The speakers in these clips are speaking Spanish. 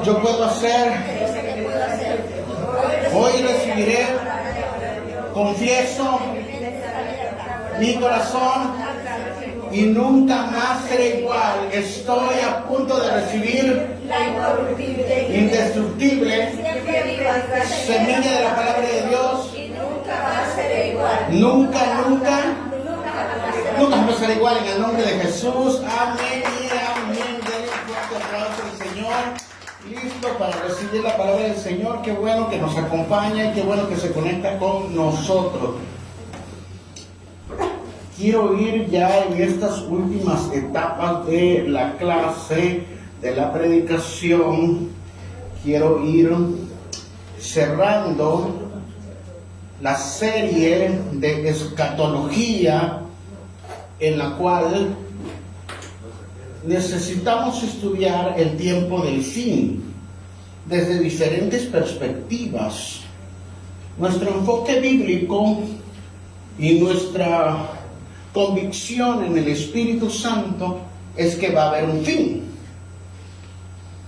yo puedo hacer. Hoy recibiré, confieso mi corazón y nunca más seré igual. Estoy a punto de recibir indestructible semilla de la palabra de Dios. Nunca más seré igual, en el nombre de Jesús. Amén y amén. Denle un fuerte aplauso al Señor. Listo para recibir la palabra del Señor. Qué bueno que nos acompaña y qué bueno que se conecta con nosotros. Quiero ir ya en estas últimas etapas de la clase, de la predicación. Quiero ir cerrando la serie de escatología en la cual necesitamos estudiar el tiempo del fin desde diferentes perspectivas. Nuestro enfoque bíblico y nuestra convicción en el Espíritu Santo es que va a haber un fin.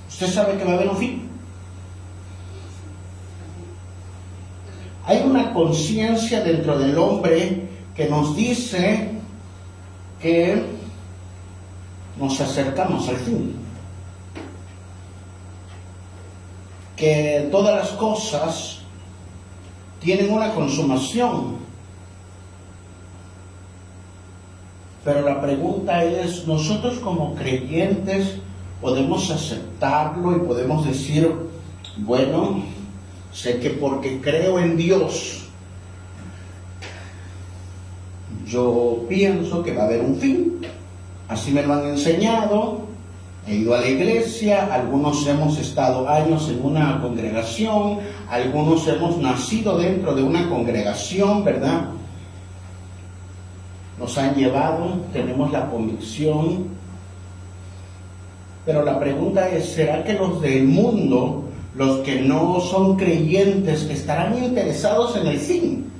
¿Usted sabe que va a haber un fin? Hay una conciencia dentro del hombre que nos dice que nos acercamos al fin, que todas las cosas tienen una consumación. Pero la pregunta es, nosotros como creyentes podemos aceptarlo y podemos decir, bueno, sé que porque creo en Dios, yo pienso que va a haber un fin. Así me lo han enseñado. He ido a la iglesia, algunos hemos estado años en una congregación, algunos hemos nacido dentro de una congregación, ¿verdad? Nos han llevado, tenemos la convicción. Pero la pregunta es, ¿será que los del mundo, los que no son creyentes, estarán interesados en el fin?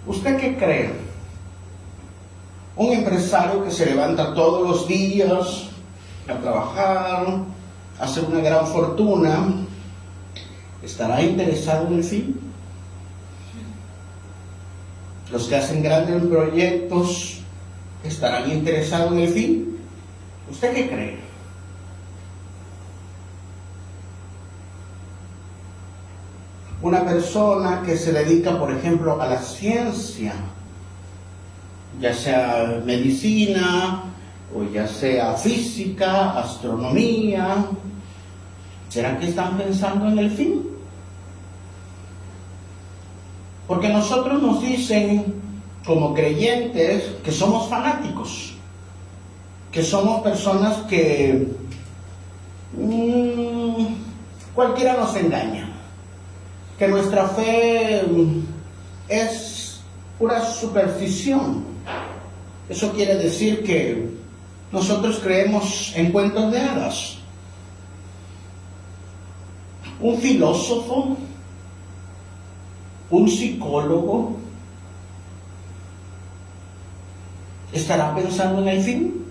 ¿Usted qué cree? Un empresario que se levanta todos los días a trabajar, a hacer una gran fortuna, ¿estará interesado en el fin? Los que hacen grandes proyectos, ¿estarán interesados en el fin? ¿Usted qué cree? Una persona que se dedica, por ejemplo, a la ciencia, ya sea medicina, o ya sea física, astronomía, ¿será que están pensando en el fin? Porque nosotros nos dicen, como creyentes, que somos fanáticos, que somos personas que cualquiera nos engaña, que nuestra fe es pura superstición. Eso quiere decir que nosotros creemos en cuentos de hadas. Un filósofo, un psicólogo, ¿estará pensando en el fin?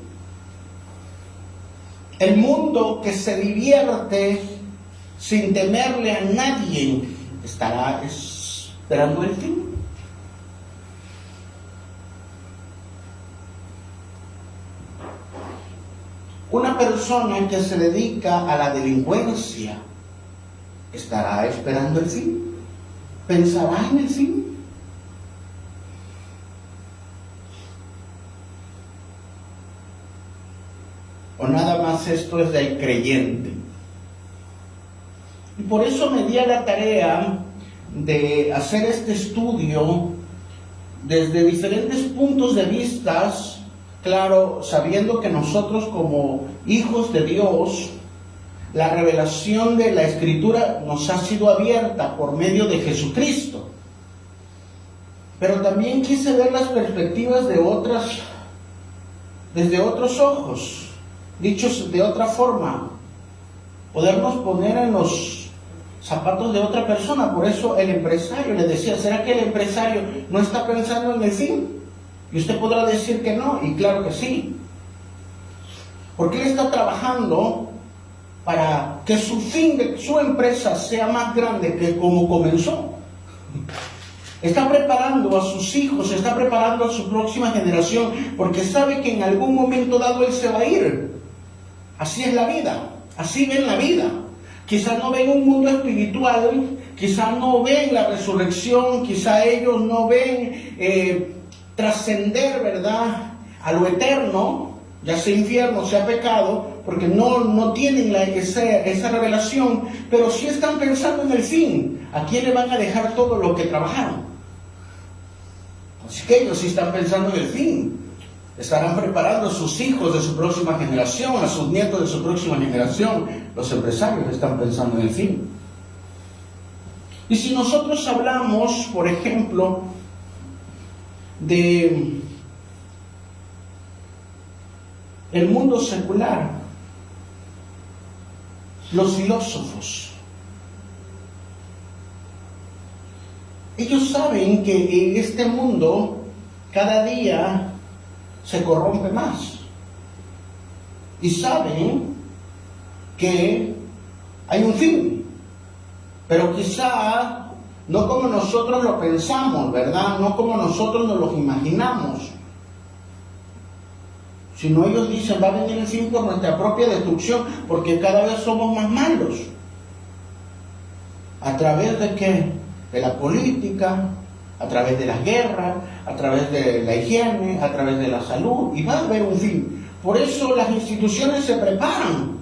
El mundo que se divierte sin temerle a nadie, ¿estará esperando el fin? Una persona que se dedica a la delincuencia, ¿estará esperando el fin? ¿Pensará en el fin? ¿O nada más esto es del creyente? Y por eso me di a la tarea de hacer este estudio desde diferentes puntos de vista, claro, sabiendo que nosotros como hijos de Dios, la revelación de la Escritura nos ha sido abierta por medio de Jesucristo. Pero también quise ver las perspectivas desde otros ojos. Dichos de otra forma, podernos poner en los zapatos de otra persona. Por eso el empresario le decía, ¿será que el empresario no está pensando en el fin? Y usted podrá decir que no, y claro que sí. Porque él está trabajando para que su fin de su empresa sea más grande que como comenzó. Está preparando a sus hijos, está preparando a su próxima generación, porque sabe que en algún momento dado él se va a ir. Así es la vida, así ven la vida. Quizás no ven un mundo espiritual, quizás no ven la resurrección, quizás ellos no ven trascender, ¿verdad?, a lo eterno, ya sea infierno, sea pecado, porque no tienen esa revelación, pero sí están pensando en el fin. ¿A quién le van a dejar todo lo que trabajaron? Así que ellos sí están pensando en el fin. Estarán preparando a sus hijos de su próxima generación, a sus nietos de su próxima generación. Los empresarios están pensando en el fin. Y si nosotros hablamos, por ejemplo, de el mundo secular, los filósofos, ellos saben que en este mundo cada día se corrompe más. Y saben que hay un fin. Pero quizá no como nosotros lo pensamos, ¿verdad? No como nosotros nos lo imaginamos. Sino ellos dicen, va a venir el fin por nuestra propia destrucción, porque cada vez somos más malos. ¿A través de qué? De la política, a través de las guerras, a través de la higiene, a través de la salud, y va a haber un fin. Por eso las instituciones se preparan.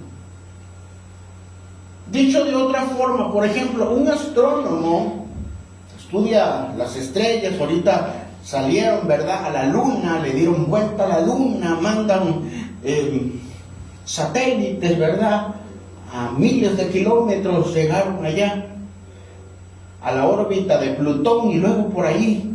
Dicho de otra forma, por ejemplo, un astrónomo estudia las estrellas, ahorita salieron, ¿verdad?, a la luna, le dieron vuelta a la luna, mandan satélites, ¿verdad?, a miles de kilómetros, llegaron allá a la órbita de Plutón, y luego por ahí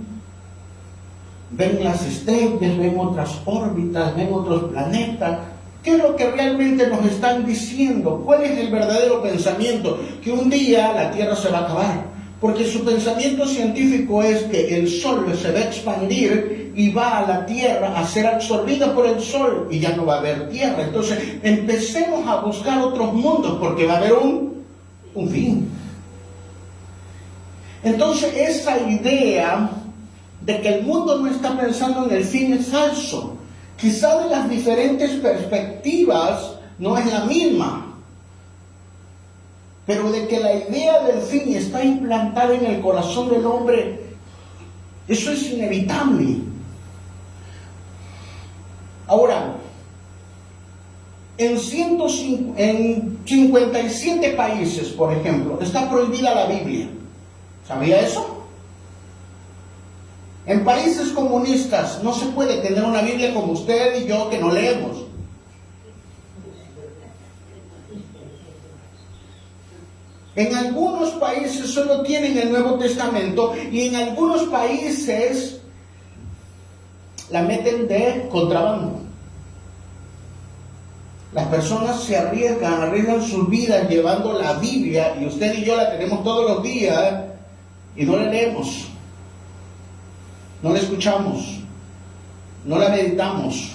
ven las estrellas, ven otras órbitas, ven otros planetas. ¿Qué es lo que realmente nos están diciendo? ¿Cuál es el verdadero pensamiento? Que un día la Tierra se va a acabar, porque su pensamiento científico es que el Sol se va a expandir y va a la Tierra a ser absorbida por el Sol y ya no va a haber Tierra. Entonces empecemos a buscar otros mundos, porque va a haber un fin. Entonces esa idea de que el mundo no está pensando en el fin es falso. Quizá de las diferentes perspectivas no es la misma, pero de que la idea del fin está implantada en el corazón del hombre, eso es inevitable. Ahora, en 57 países, por ejemplo, está prohibida la Biblia. ¿Sabía eso? En países comunistas no se puede tener una Biblia como usted y yo que no leemos. En algunos países solo tienen el Nuevo Testamento, y en algunos países la meten de contrabando. Las personas se arriesgan sus vidas llevando la Biblia, y usted y yo la tenemos todos los días y no la leemos, no la escuchamos, no la meditamos.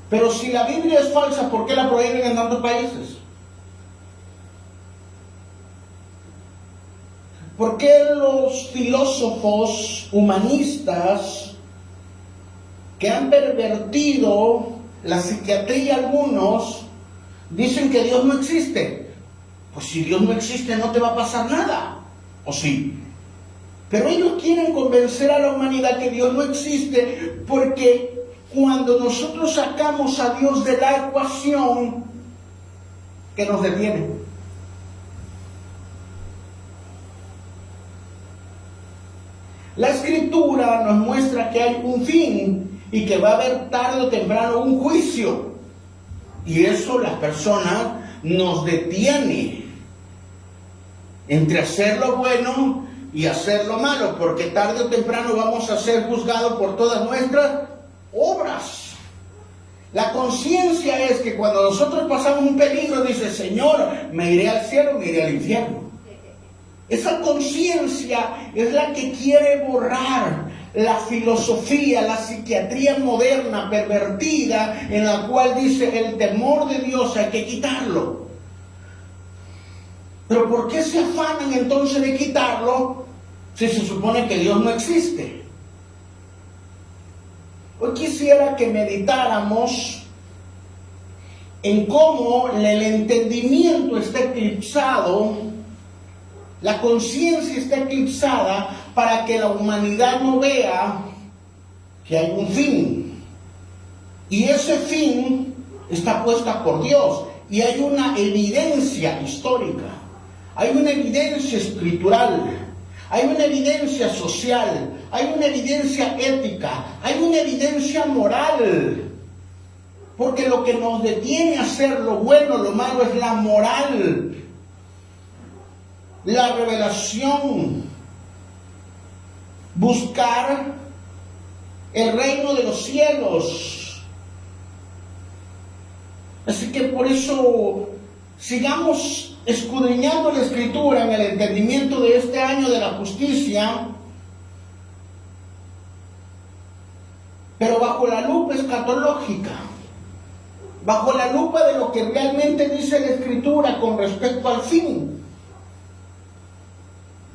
Pero si la Biblia es falsa, ¿por qué la prohíben en tantos países? ¿Por qué los filósofos humanistas que han pervertido la psiquiatría, algunos dicen que Dios no existe? Pues si Dios no existe, no te va a pasar nada. ¿O sí? Pero ellos quieren convencer a la humanidad que Dios no existe, porque cuando nosotros sacamos a Dios de la ecuación, ¿qué nos detiene? La Escritura nos muestra que hay un fin y que va a haber tarde o temprano un juicio. Y eso las personas nos detiene entre hacer lo bueno y hacer lo malo, porque tarde o temprano vamos a ser juzgados por todas nuestras obras. La conciencia es que cuando nosotros pasamos un peligro, dice, Señor, me iré al cielo, me iré al infierno. Esa conciencia es la que quiere borrar la filosofía, la psiquiatría moderna, pervertida, en la cual dice el temor de Dios hay que quitarlo. Pero ¿por qué se afanan entonces de quitarlo si se supone que Dios no existe? Hoy quisiera que meditáramos en cómo el entendimiento está eclipsado, la conciencia está eclipsada para que la humanidad no vea que hay un fin. Y ese fin está puesta por Dios. Y hay una evidencia histórica, hay una evidencia escritural, hay una evidencia social, hay una evidencia ética, hay una evidencia moral. Porque lo que nos detiene a hacer lo bueno, lo malo, es la moral, la revelación, buscar el reino de los cielos. Así que por eso sigamos escudriñando la Escritura en el entendimiento de este año de la justicia, pero bajo la lupa escatológica, bajo la lupa de lo que realmente dice la Escritura con respecto al fin.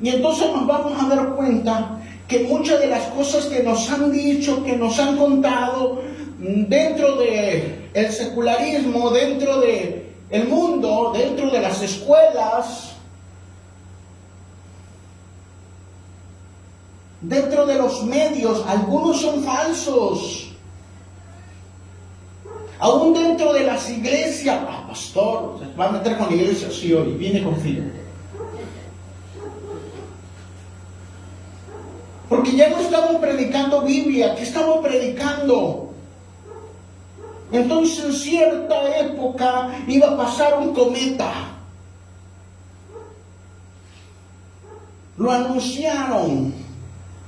Y entonces nos vamos a dar cuenta que muchas de las cosas que nos han dicho, que nos han contado dentro del secularismo, dentro del mundo, dentro de las escuelas, dentro de los medios, algunos son falsos. Aún dentro de las iglesias, pastor, se va a meter con la iglesia, sí, hoy viene con fin. Porque ya no estamos predicando Biblia, ¿qué estamos predicando? Entonces en cierta época iba a pasar un cometa. Lo anunciaron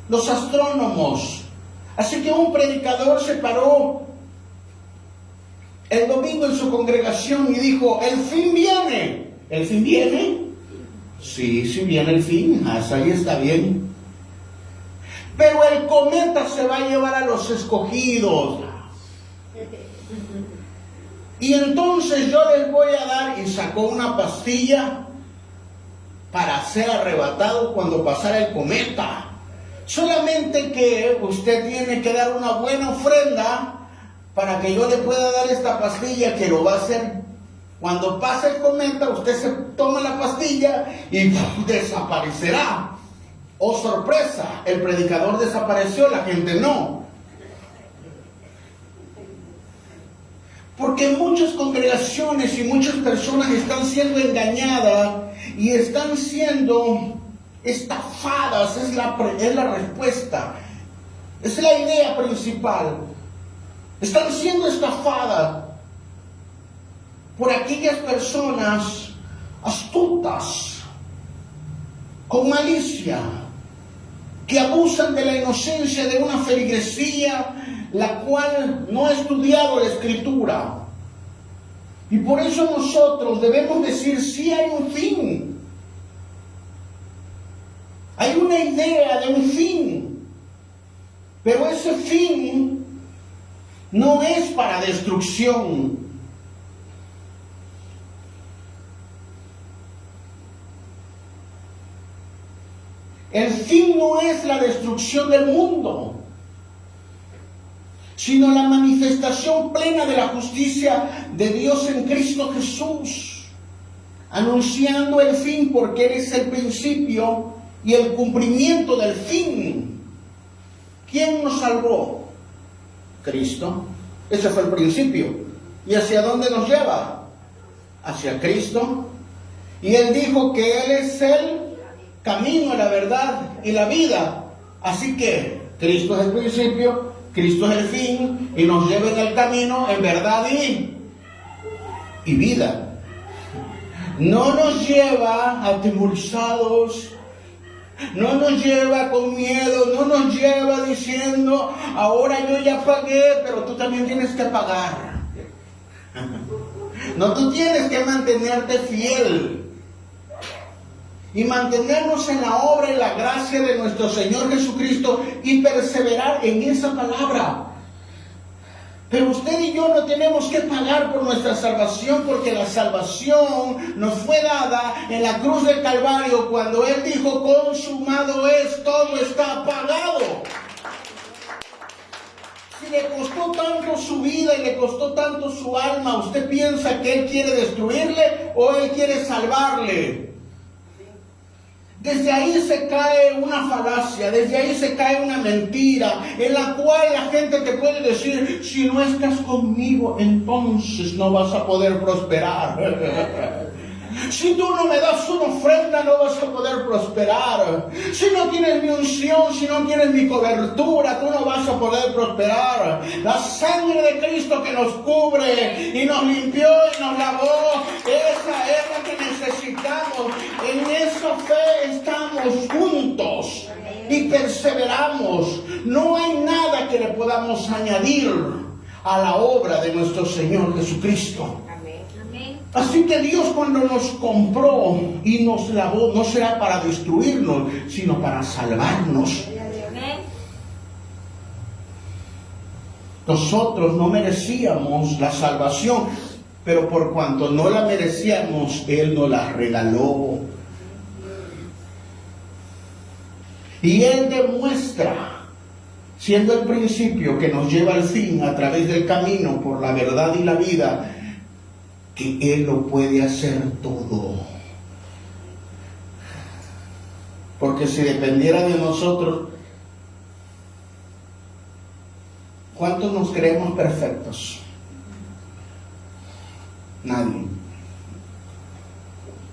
los astrónomos. Así que un predicador se paró el domingo en su congregación y dijo, el fin viene. ¿El fin viene? Sí, sí viene el fin, hasta ahí está bien. Pero el cometa se va a llevar a los escogidos. Y entonces yo les voy a dar, y sacó una pastilla para ser arrebatado cuando pasara el cometa. Solamente que usted tiene que dar una buena ofrenda para que yo le pueda dar esta pastilla, que lo va a hacer cuando pase el cometa. Usted se toma la pastilla y desaparecerá. Oh sorpresa, el predicador desapareció, la gente no. Porque muchas congregaciones y muchas personas están siendo engañadas y están siendo estafadas, es la respuesta, es la idea principal. Están siendo estafadas por aquellas personas astutas, con malicia, que abusan de la inocencia de una feligresía la cual no ha estudiado la Escritura. Y por eso nosotros debemos decir, sí hay un fin. Hay una idea de un fin. Pero ese fin no es para destrucción. El fin no es la destrucción del mundo, sino la manifestación plena de la justicia de Dios en Cristo Jesús, anunciando el fin, porque Él es el principio y el cumplimiento del fin. ¿Quién nos salvó? Cristo. Ese fue el principio. ¿Y hacia dónde nos lleva? Hacia Cristo. Y Él dijo que Él es el camino, la verdad y la vida. Así que Cristo es el principio, Cristo es el fin, y nos lleva en el camino en verdad y vida. No nos lleva atemorizados, no nos lleva con miedo, no nos lleva diciendo, ahora yo ya pagué, pero tú también tienes que pagar. No, tú tienes que mantenerte fiel. y mantenernos en la obra y la gracia de nuestro Señor Jesucristo y perseverar en esa palabra. Pero usted y yo no tenemos que pagar por nuestra salvación, porque la salvación nos fue dada en la cruz del Calvario cuando Él dijo: consumado es, todo está pagado. Si le costó tanto su vida y le costó tanto su alma, ¿usted piensa que Él quiere destruirle o Él quiere salvarle? Desde ahí se cae una falacia, desde ahí se cae una mentira, en la cual la gente te puede decir: si no estás conmigo, entonces no vas a poder prosperar. Si tú no me das una ofrenda, no vas a poder prosperar. Si no tienes mi unción, si no tienes mi cobertura, tú no vas a poder prosperar. La sangre de Cristo que nos cubre y nos limpió y nos lavó, esa es la que necesitamos. En esa fe estamos juntos y perseveramos. No hay nada que le podamos añadir a la obra de nuestro Señor Jesucristo. Así que Dios, cuando nos compró y nos lavó, no será para destruirnos, sino para salvarnos. Nosotros no merecíamos la salvación, pero por cuanto no la merecíamos, Él nos la regaló. Y Él demuestra, siendo el principio que nos lleva al fin a través del camino por la verdad y la vida, que Él lo puede hacer todo. Porque si dependiera de nosotros, ¿cuántos nos creemos perfectos? Nadie.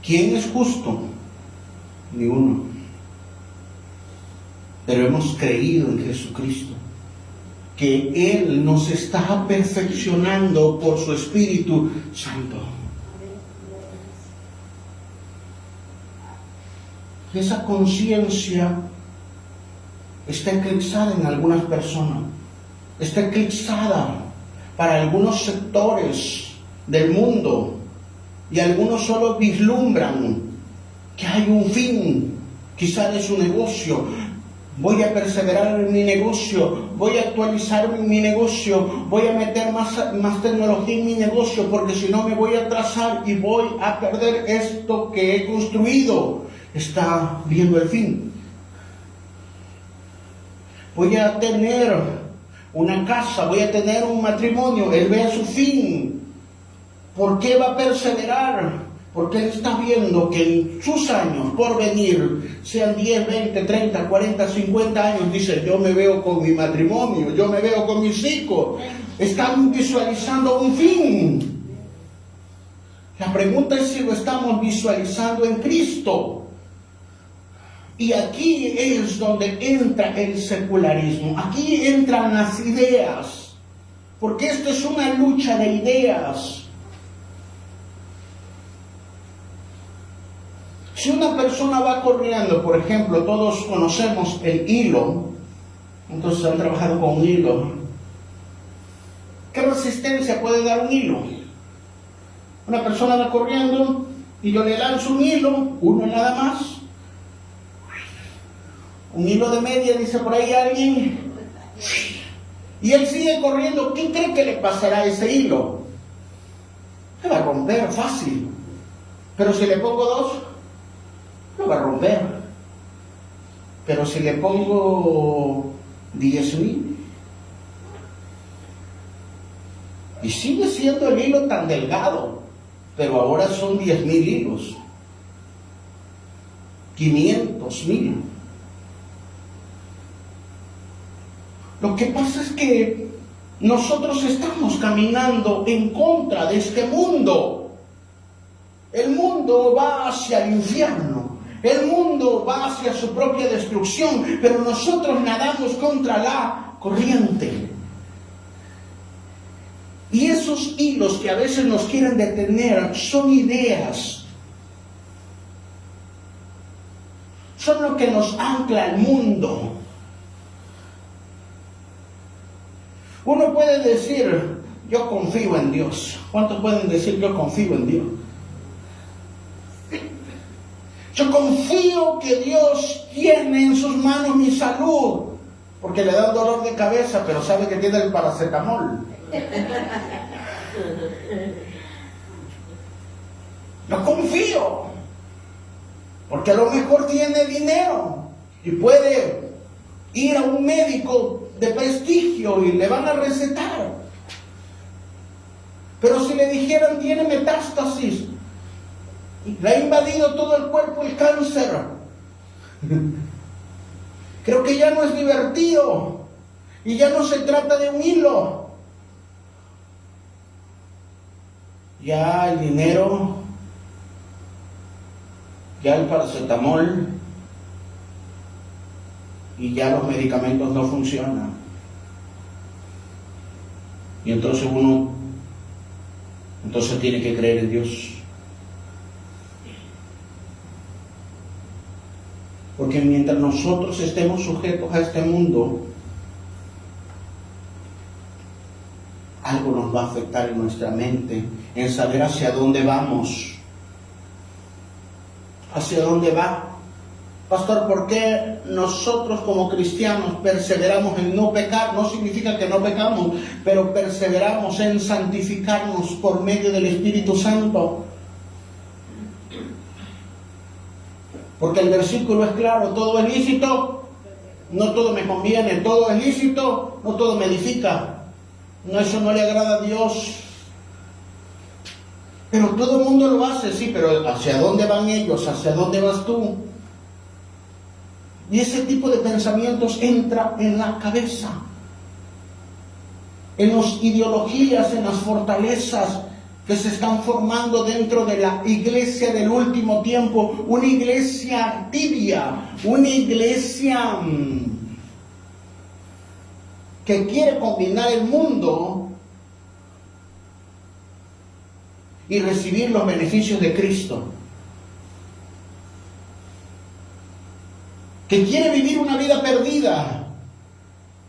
¿Quién es justo? Ni uno. Pero hemos creído en Jesucristo, que Él nos está perfeccionando por su Espíritu Santo. Esa conciencia está eclipsada en algunas personas, está eclipsada para algunos sectores del mundo, y algunos solo vislumbran que hay un fin, quizá de su negocio. Voy a perseverar en mi negocio, voy a actualizar mi negocio, voy a meter más tecnología en mi negocio, porque si no me voy a atrasar y voy a perder esto que he construido. Está viendo el fin. Voy a tener una casa, voy a tener un matrimonio, él ve su fin. ¿Por qué va a perseverar? Porque él está viendo que en sus años por venir, sean 10, 20, 30, 40, 50 años, dice: yo me veo con mi matrimonio, yo me veo con mis hijos. Están visualizando un fin. La pregunta es si lo estamos visualizando en Cristo. Y aquí es donde entra el secularismo. Aquí entran las ideas. Porque esto es una lucha de ideas. Si una persona va corriendo, por ejemplo, todos conocemos el hilo, entonces han trabajado con un hilo. ¿Qué resistencia puede dar un hilo? Una persona va corriendo y yo le lanzo un hilo, uno nada más, un hilo de media, dice por ahí alguien, y él sigue corriendo. ¿Qué cree que le pasará a ese hilo? Se va a romper fácil. Pero si le pongo dos, lo va a romper. Pero si le pongo 10,000, y sigue siendo el hilo tan delgado, pero ahora son 10,000 hilos, 500,000. Lo que pasa es que nosotros estamos caminando en contra de este mundo. El mundo va hacia el infierno. El mundo va hacia su propia destrucción, pero nosotros nadamos contra la corriente. Y esos hilos que a veces nos quieren detener son ideas. Son lo que nos ancla al mundo. Uno puede decir: yo confío en Dios. ¿Cuántos pueden decir: yo confío en Dios? Yo confío que Dios tiene en sus manos mi salud, porque le da un dolor de cabeza, pero sabe que tiene el paracetamol. Yo confío, porque a lo mejor tiene dinero y puede ir a un médico de prestigio y le van a recetar. Pero si le dijeran tiene metástasis, le ha invadido todo el cuerpo el cáncer, creo que ya no es divertido y ya no se trata de un hilo. Ya el dinero, ya el paracetamol y ya los medicamentos no funcionan. Y entonces uno tiene que creer en Dios. Porque mientras nosotros estemos sujetos a este mundo, algo nos va a afectar en nuestra mente, en saber hacia dónde vamos. ¿Hacia dónde va? Pastor, ¿por qué nosotros como cristianos perseveramos en no pecar? No significa que no pecamos, pero perseveramos en santificarnos por medio del Espíritu Santo. Porque el versículo es claro, todo es lícito, no todo me conviene, todo es lícito, no todo me edifica. No, eso no le agrada a Dios. Pero todo el mundo lo hace, sí, pero ¿hacia dónde van ellos? ¿Hacia dónde vas tú? Y ese tipo de pensamientos entra en la cabeza, en las ideologías, en las fortalezas que se están formando dentro de la iglesia del último tiempo, una iglesia tibia, una iglesia que quiere combinar el mundo y recibir los beneficios de Cristo, que quiere vivir una vida perdida,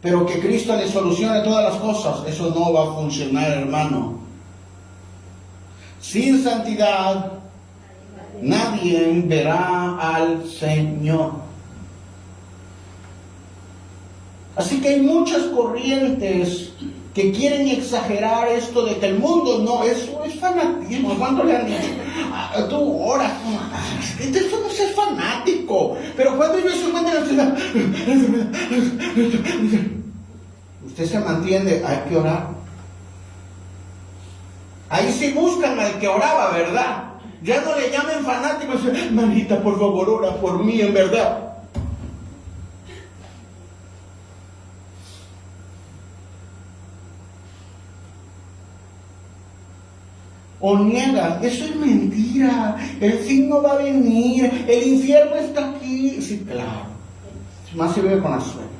pero que Cristo le solucione todas las cosas. Eso no va a funcionar, hermano. Sin santidad nadie verá al Señor. Así que hay muchas corrientes que quieren exagerar esto de que el mundo no, eso es fanatismo. ¿Cuánto le han dicho? Tú oras, esto no es fanático. Pero cuando ellos se encuentran, usted se mantiene, hay que orar. Ahí sí buscan al que oraba, ¿verdad? Ya no le llamen fanáticos. Manita, por favor, ora por mí, en verdad. O niegan, eso es mentira, el fin no va a venir, el infierno está aquí. Sí, claro, más se vive con la suegra.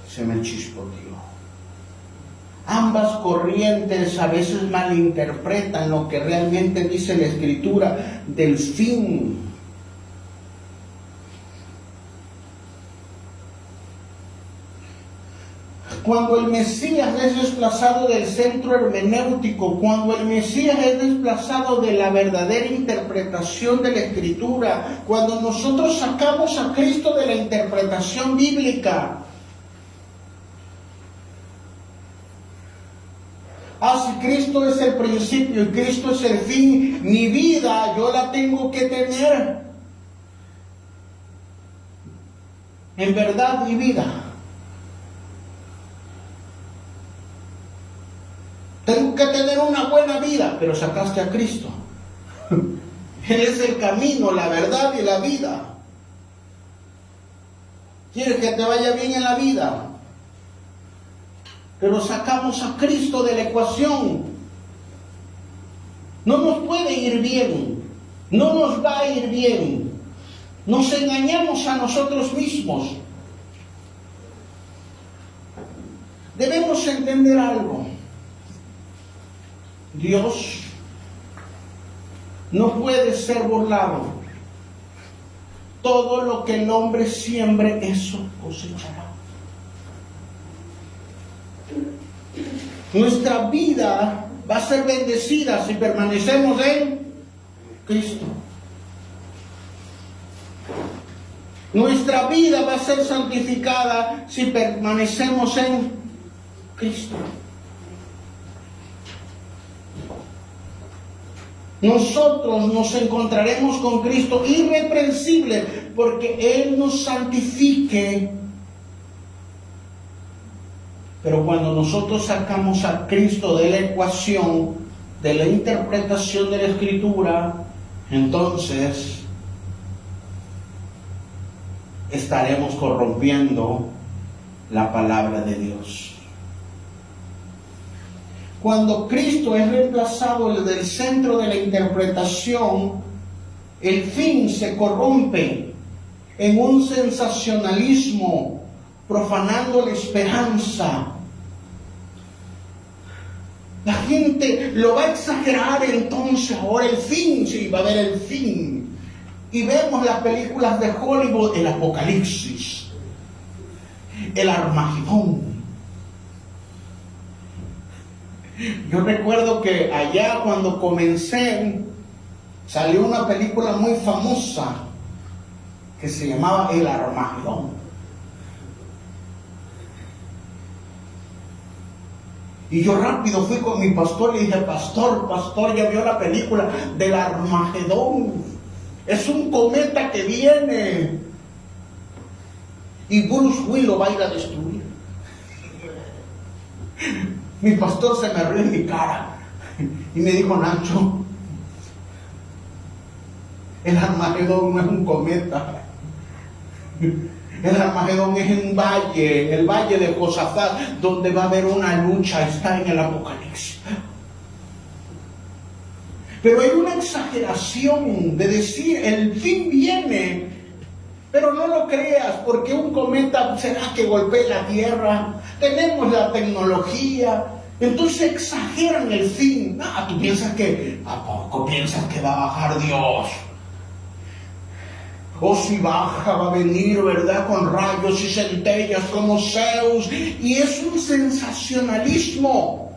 Se me chispoteó. Ambas corrientes a veces malinterpretan lo que realmente dice la Escritura del fin. Cuando el Mesías es desplazado del centro hermenéutico, cuando el Mesías es desplazado de la verdadera interpretación de la Escritura, cuando nosotros sacamos a Cristo de la interpretación bíblica, si Cristo es el principio y Cristo es el fin, mi vida yo la tengo que tener en verdad y vida. Tengo que tener una buena vida, pero sacaste a Cristo. Él es el camino, la verdad y la vida. ¿Quieres que te vaya bien en la vida? Pero sacamos a Cristo de la ecuación. No nos puede ir bien. No nos va a ir bien. Nos engañamos a nosotros mismos. Debemos entender algo. Dios no puede ser burlado. Todo lo que el hombre siembre, eso cosechará. Nuestra vida va a ser bendecida si permanecemos en Cristo. Nuestra vida va a ser santificada si permanecemos en Cristo. Nosotros nos encontraremos con Cristo irreprensible porque Él nos santifique. Pero cuando nosotros sacamos a Cristo de la ecuación, de la interpretación de la Escritura, entonces estaremos corrompiendo la palabra de Dios. Cuando Cristo es reemplazado del centro de la interpretación, el fin se corrompe en un sensacionalismo, profanando la esperanza. La gente lo va a exagerar, entonces ahora el fin, sí, va a haber el fin. Y vemos las películas de Hollywood, el Apocalipsis, el Armagedón. Yo recuerdo que allá cuando comencé, salió una película muy famosa que se llamaba El Armagedón. Y yo rápido fui con mi pastor y dije, pastor, ¿ya vio la película del Armagedón? Es un cometa que viene y Bruce Willis lo va a ir a destruir. Mi pastor se me rió en mi cara y me dijo, Nacho, el Armagedón no es un cometa. El Armagedón es un valle, el valle de Josafat, donde va a haber una lucha, está en el Apocalipsis. Pero hay una exageración de decir, el fin viene, pero no lo creas, porque un cometa será que golpee la tierra, tenemos la tecnología, entonces exageran el fin. ¿Tú piensas que, a poco piensas que va a bajar Dios? O si baja, va a venir, ¿verdad?, con rayos y centellas como Zeus. Y es un sensacionalismo.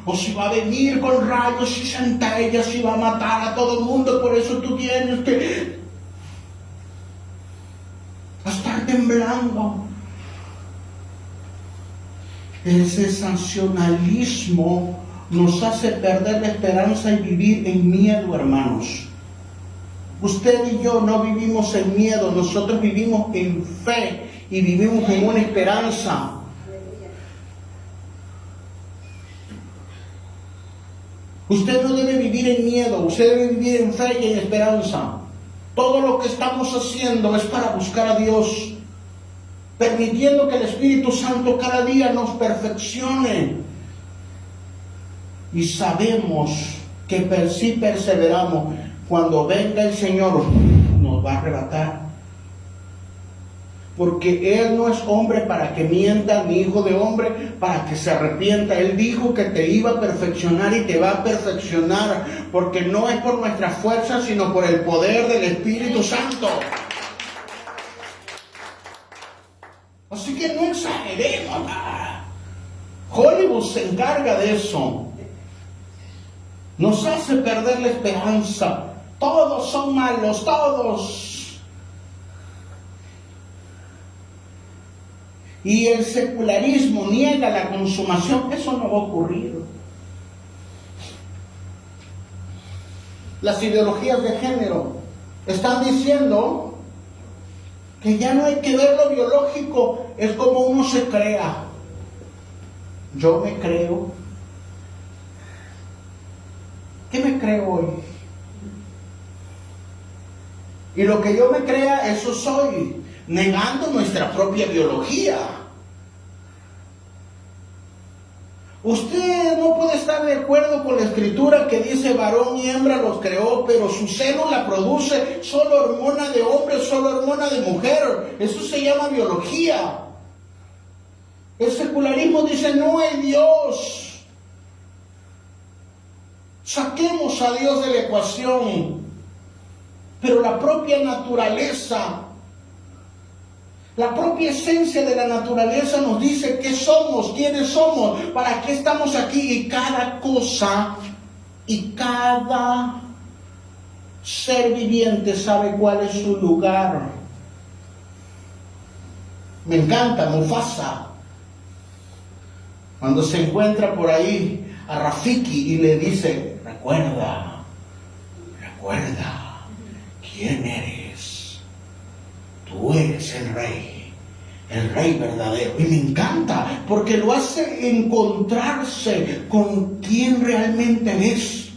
O si va a venir con rayos y centellas y va a matar a todo el mundo. Por eso tú tienes que estar temblando. El sensacionalismo nos hace perder la esperanza y vivir en miedo, hermanos. Usted y yo no vivimos en miedo, nosotros vivimos en fe y vivimos en una esperanza. Usted no debe vivir en miedo, usted debe vivir en fe y en esperanza. Todo lo que estamos haciendo es para buscar a Dios, permitiendo que el Espíritu Santo cada día nos perfeccione. Y sabemos que si perseveramos, cuando venga el Señor, nos va a arrebatar. Porque Él no es hombre para que mienta, ni hijo de hombre para que se arrepienta. Él dijo que te iba a perfeccionar y te va a perfeccionar, porque no es por nuestra fuerza, sino por el poder del Espíritu Santo. Así que no exageremos. Hollywood se encarga de eso. Nos hace perder la esperanza. Todos son malos, todos. Y el secularismo niega la consumación. Eso no va a ocurrir. Las ideologías de género están diciendo que ya no hay que ver lo biológico, es como uno se crea. Yo me creo. ¿Qué me creo hoy? Y lo que yo me crea, eso soy, negando nuestra propia biología. Usted no puede estar de acuerdo con la escritura que dice varón y hembra los creó, pero su célula produce solo hormona de hombre, solo hormona de mujer. Eso se llama biología. El secularismo dice no hay Dios. Saquemos a Dios de la ecuación. Pero la propia naturaleza La propia esencia de la naturaleza nos dice qué somos, quiénes somos, para qué estamos aquí, y cada cosa y cada ser viviente sabe cuál es su lugar. Me encanta Mufasa, cuando se encuentra por ahí a Rafiki y le dice: recuerda quién eres. Tú eres el rey verdadero. Y me encanta porque lo hace encontrarse con quién realmente es.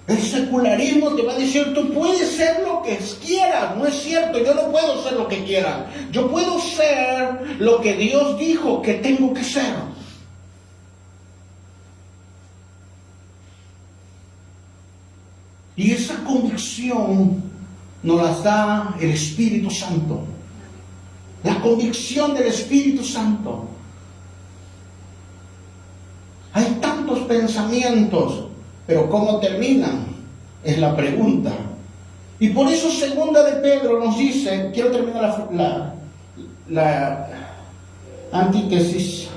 El secularismo te va a decir: tú puedes ser lo que quieras. No es cierto, yo no puedo ser lo que quiera. Yo puedo ser lo que Dios dijo que tengo que ser. Y esa convicción nos la da el Espíritu Santo. La convicción del Espíritu Santo. Hay tantos pensamientos, pero ¿cómo terminan? Es la pregunta. Y por eso segunda de Pedro nos dice, quiero terminar la antítesis.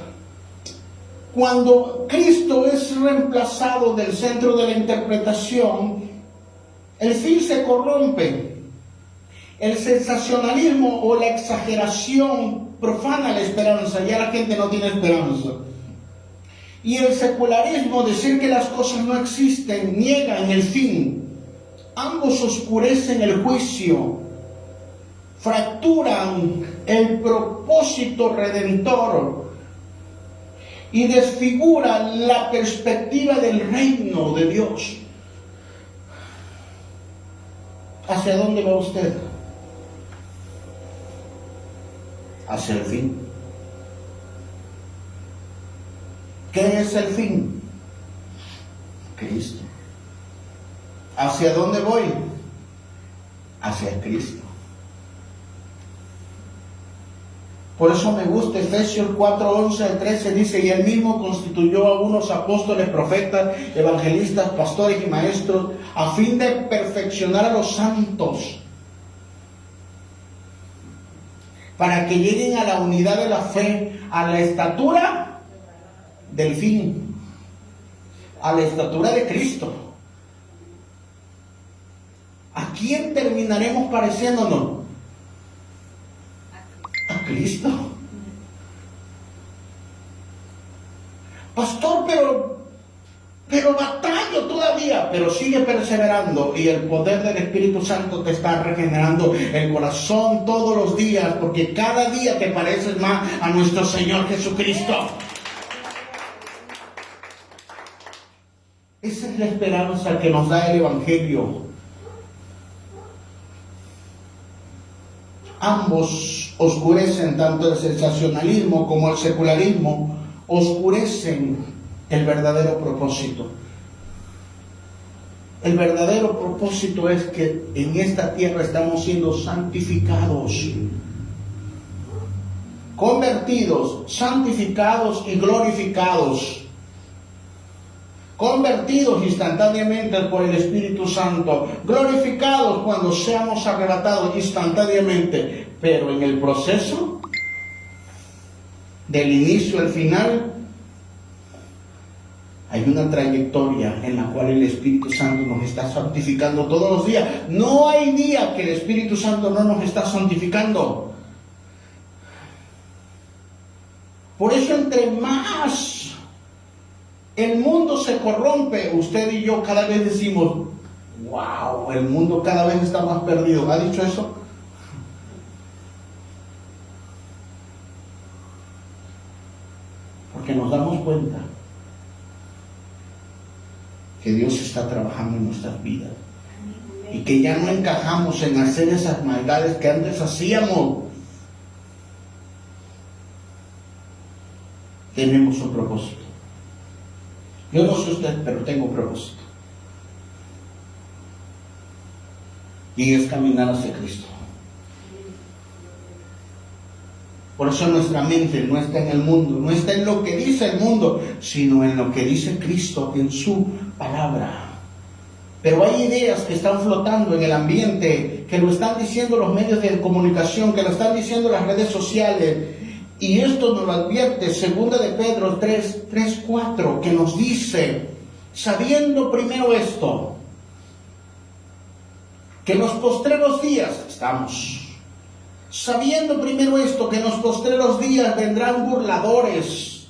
Cuando Cristo es reemplazado del centro de la interpretación, el fin se corrompe. El sensacionalismo o la exageración profana la esperanza. Ya la gente no tiene esperanza. Y el secularismo, decir que las cosas no existen, niegan el fin. Ambos oscurecen el juicio, fracturan el propósito redentor y desfiguran la perspectiva del reino de Dios. ¿Hacia dónde va usted? Hacia el fin. ¿Qué es el fin? Cristo. ¿Hacia dónde voy? Hacia Cristo. Por eso me gusta Efesios 4:11-13, dice: y él mismo constituyó a unos apóstoles, profetas, evangelistas, pastores y maestros, a fin de perfeccionar a los santos, para que lleguen a la unidad de la fe, a la estatura del fin, a la estatura de Cristo. ¿A quién terminaremos pareciéndonos? A Cristo. Pastor, pero batallo todavía, pero sigue perseverando y el poder del Espíritu Santo te está regenerando el corazón todos los días, porque cada día te pareces más a nuestro Señor Jesucristo. Esa es la esperanza que nos da el Evangelio. Ambos oscurecen, tanto el sensacionalismo como el secularismo, oscurecen el verdadero propósito. El verdadero propósito es que en esta tierra estamos siendo santificados, convertidos, santificados y glorificados. Convertidos instantáneamente por el Espíritu Santo, glorificados cuando seamos arrebatados instantáneamente, pero en el proceso del inicio al final hay una trayectoria en la cual el Espíritu Santo nos está santificando todos los días. No hay día que el Espíritu Santo no nos está santificando. Por eso, entre más el mundo se corrompe, usted y yo cada vez decimos: wow, el mundo cada vez está más perdido. ¿Ha dicho eso? Porque nos damos cuenta que Dios está trabajando en nuestras vidas y que ya no encajamos en hacer esas maldades que antes hacíamos. Tenemos un propósito. Yo no sé usted, pero tengo propósito. Y es caminar hacia Cristo. Por eso nuestra mente no está en el mundo, no está en lo que dice el mundo, sino en lo que dice Cristo en su palabra. Pero hay ideas que están flotando en el ambiente, que lo están diciendo los medios de comunicación, que lo están diciendo las redes sociales. Y esto nos lo advierte 2 de Pedro 3:4, que nos dice, sabiendo primero esto, que en los postreros días estamos. Sabiendo primero esto, que en los postreros días vendrán burladores,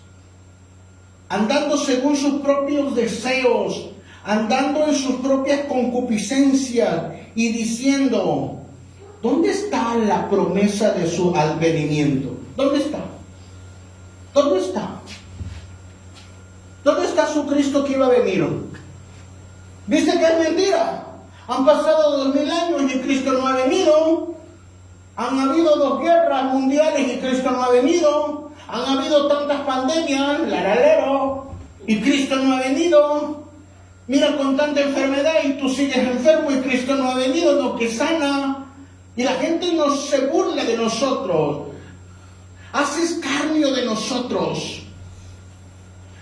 andando según sus propios deseos, andando en sus propias concupiscencias y diciendo, ¿dónde está la promesa de su advenimiento? ¿Dónde está? ¿Dónde está? ¿Dónde está su Cristo que iba a venir? Dice que es mentira. Han pasado 2000 años y Cristo no ha venido. Han habido 2 guerras mundiales y Cristo no ha venido. Han habido tantas pandemias, laralero, y Cristo no ha venido. Mira, con tanta enfermedad y tú sigues enfermo y Cristo no ha venido, no que sana. Y la gente se burla de nosotros, hace escarnio de nosotros.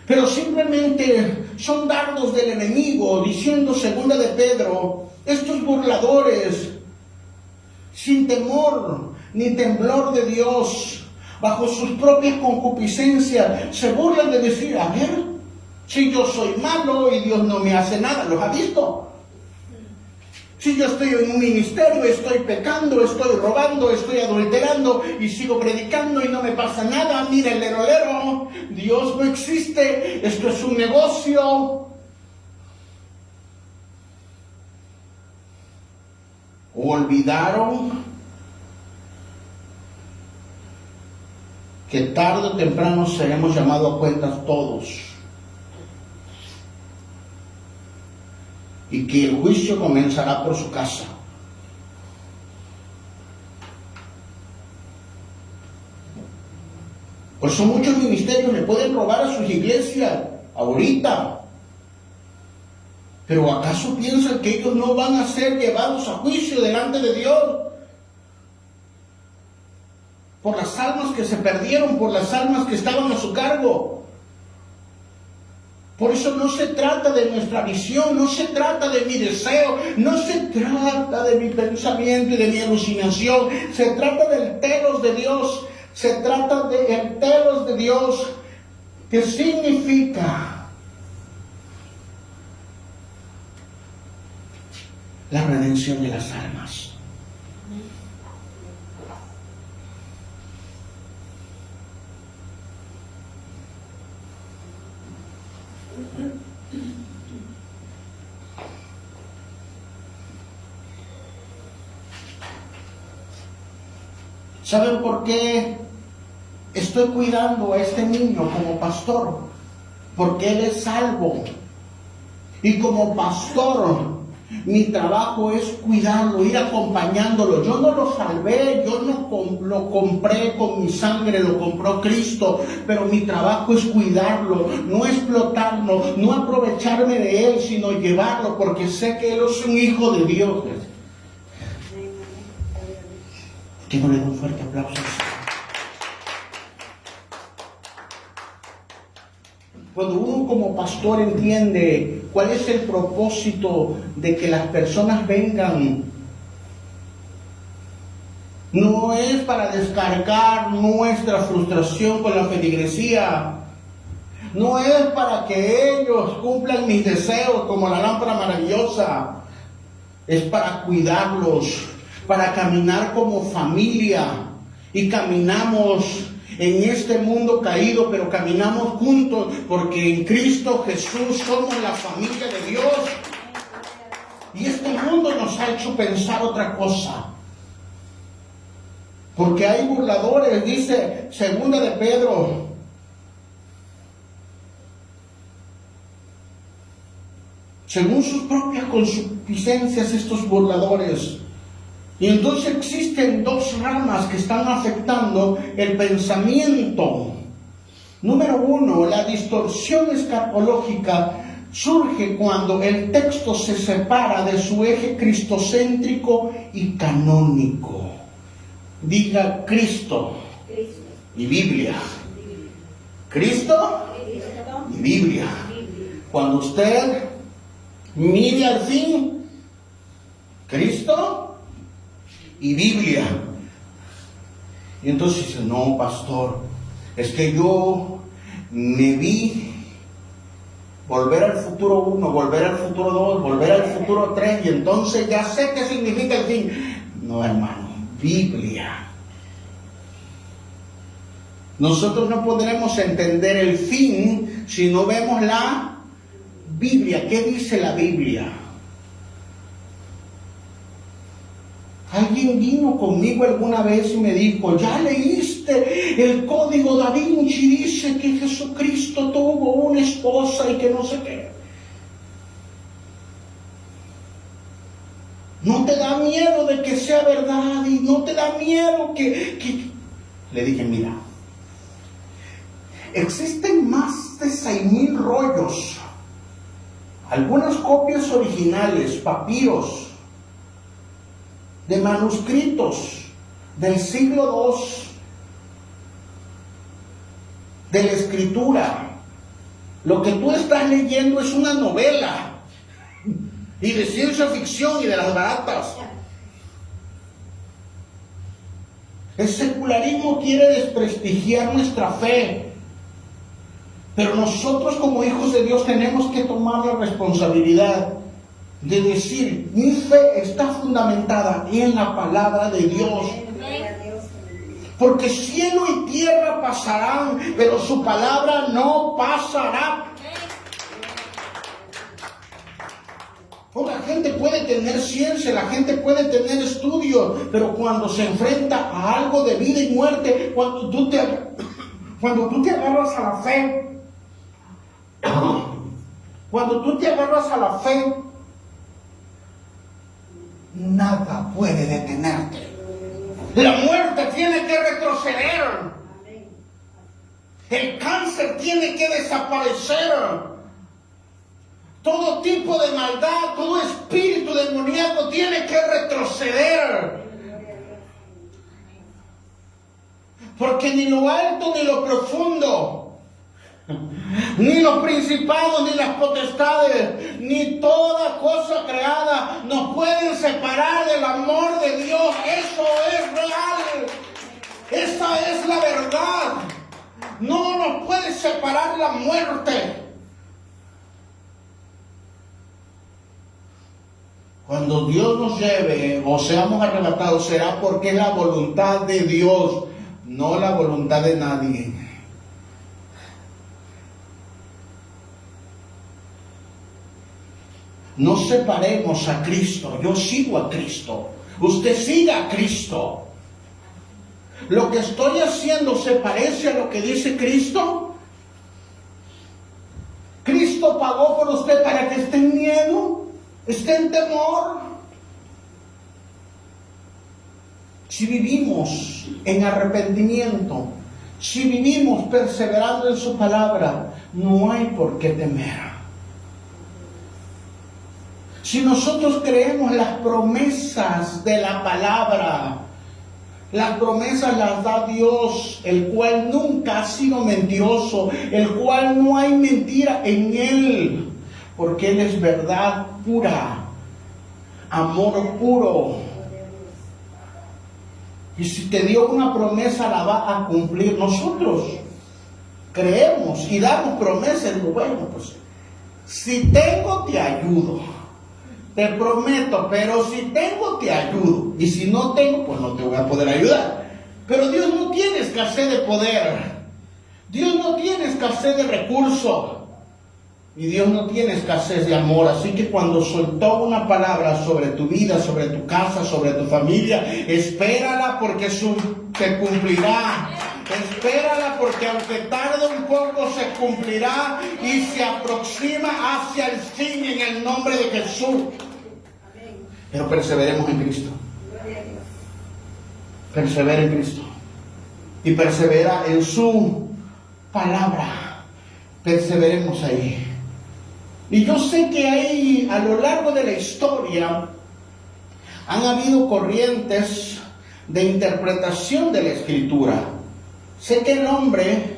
Pero simplemente son dardos del enemigo, diciendo 2 de Pedro, estos burladores, sin temor ni temblor de Dios, bajo sus propias concupiscencias, se burlan de decir, a ver, si yo soy malo y Dios no me hace nada, ¿los ha visto? Si yo estoy en un ministerio, estoy pecando, estoy robando, estoy adulterando y sigo predicando y no me pasa nada, mira el lero, Dios no existe, esto es un negocio. Olvidaron que tarde o temprano seremos llamados a cuentas todos. Y que el juicio comenzará por su casa. Por eso muchos ministerios le pueden robar a sus iglesias ahorita. Pero ¿acaso piensan que ellos no van a ser llevados a juicio delante de Dios? Por las almas que se perdieron, por las almas que estaban a su cargo. Por eso no se trata de nuestra visión, no se trata de mi deseo, no se trata de mi pensamiento y de mi alucinación, se trata del telos de Dios, se trata del telos de Dios, que significa la redención de las almas. ¿Saben por qué estoy cuidando a este niño como pastor? Porque él es salvo. Y como pastor, mi trabajo es cuidarlo, ir acompañándolo. Yo no lo salvé, yo no lo compré con mi sangre, lo compró Cristo. Pero mi trabajo es cuidarlo, no explotarlo, no aprovecharme de él, sino llevarlo, porque sé que él es un hijo de Dios. Que no le dé un fuerte aplauso. Cuando uno como pastor entiende cuál es el propósito de que las personas vengan, no es para descargar nuestra frustración con la feligresía, no es para que ellos cumplan mis deseos como la lámpara maravillosa, es para cuidarlos, para caminar como familia. Y caminamos en este mundo caído, pero caminamos juntos, porque en Cristo Jesús somos la familia de Dios. Y este mundo nos ha hecho pensar otra cosa, porque hay burladores, dice 2 de Pedro, según sus propias concupiscencias, estos burladores. Y entonces existen 2 ramas que están afectando el pensamiento. Número 1, la distorsión escatológica surge cuando el texto se separa de su eje cristocéntrico y canónico. Diga Cristo y Biblia. Cristo y Biblia. Cuando usted Mire al fin, Cristo y Biblia. Y entonces dice, no, pastor, es que yo me vi Volver al futuro 1, volver al futuro 2, volver al futuro 3, y entonces ya sé qué significa el fin. No, hermano, Biblia. Nosotros no podremos entender el fin si no vemos la Biblia. ¿Qué dice la Biblia? Alguien vino conmigo alguna vez y me dijo, ¿ya leíste el Código Da Vinci? Dice que Jesucristo tuvo una esposa y que no sé qué. ¿No te da miedo de que sea verdad? ¿Y no te da miedo que... Le dije, mira, existen más de 6,000 rollos, algunas copias originales, papiros, de manuscritos del siglo II, de la escritura. Lo que tú estás leyendo es una novela, y de ciencia ficción y de las baratas. El secularismo quiere desprestigiar nuestra fe, pero nosotros como hijos de Dios tenemos que tomar la responsabilidad de decir, mi fe está fundamentada en la palabra de Dios. Porque cielo y tierra pasarán, pero su palabra no pasará. La gente puede tener ciencia, la gente puede tener estudios, pero cuando se enfrenta a algo de vida y muerte, cuando tú te agarras a la fe, nada puede detenerte. La muerte tiene que retroceder. El cáncer tiene que desaparecer. Todo tipo de maldad, todo espíritu demoníaco tiene que retroceder. Porque ni lo alto ni lo profundo, ni los principados, ni las potestades, ni toda cosa creada nos pueden separar del amor de Dios. Eso es real. Esa es la verdad. No nos puede separar la muerte. Cuando Dios nos lleve o seamos arrebatados, será porque es la voluntad de Dios, no la voluntad de nadie. No separemos a Cristo. Yo sigo a Cristo. Usted siga a Cristo. ¿Lo que estoy haciendo se parece a lo que dice Cristo? ¿Cristo pagó por usted para que esté en miedo? ¿Esté en temor? Si vivimos en arrepentimiento, si vivimos perseverando en su palabra, no hay por qué temer. Si nosotros creemos las promesas de la palabra, las promesas las da Dios, el cual nunca ha sido mentiroso, el cual no hay mentira en Él, porque Él es verdad pura, amor puro. Y si te dio una promesa, la va a cumplir. Nosotros creemos y damos promesas. Bueno, pues, si tengo, te ayudo. Te prometo, pero si tengo, te ayudo. Y si no tengo, pues no te voy a poder ayudar. Pero Dios no tiene escasez de poder. Dios no tiene escasez de recursos. Y Dios no tiene escasez de amor. Así que cuando soltó una palabra sobre tu vida, sobre tu casa, sobre tu familia, espérala porque se cumplirá. Espérala porque aunque tarde un poco se cumplirá y se aproxima hacia el fin en el nombre de Jesús. Pero perseveremos en Cristo. Persevera en Cristo. Y persevera en su palabra. Perseveremos ahí. Y yo sé que hay, a lo largo de la historia, han habido corrientes de interpretación de la Escritura. Sé que el hombre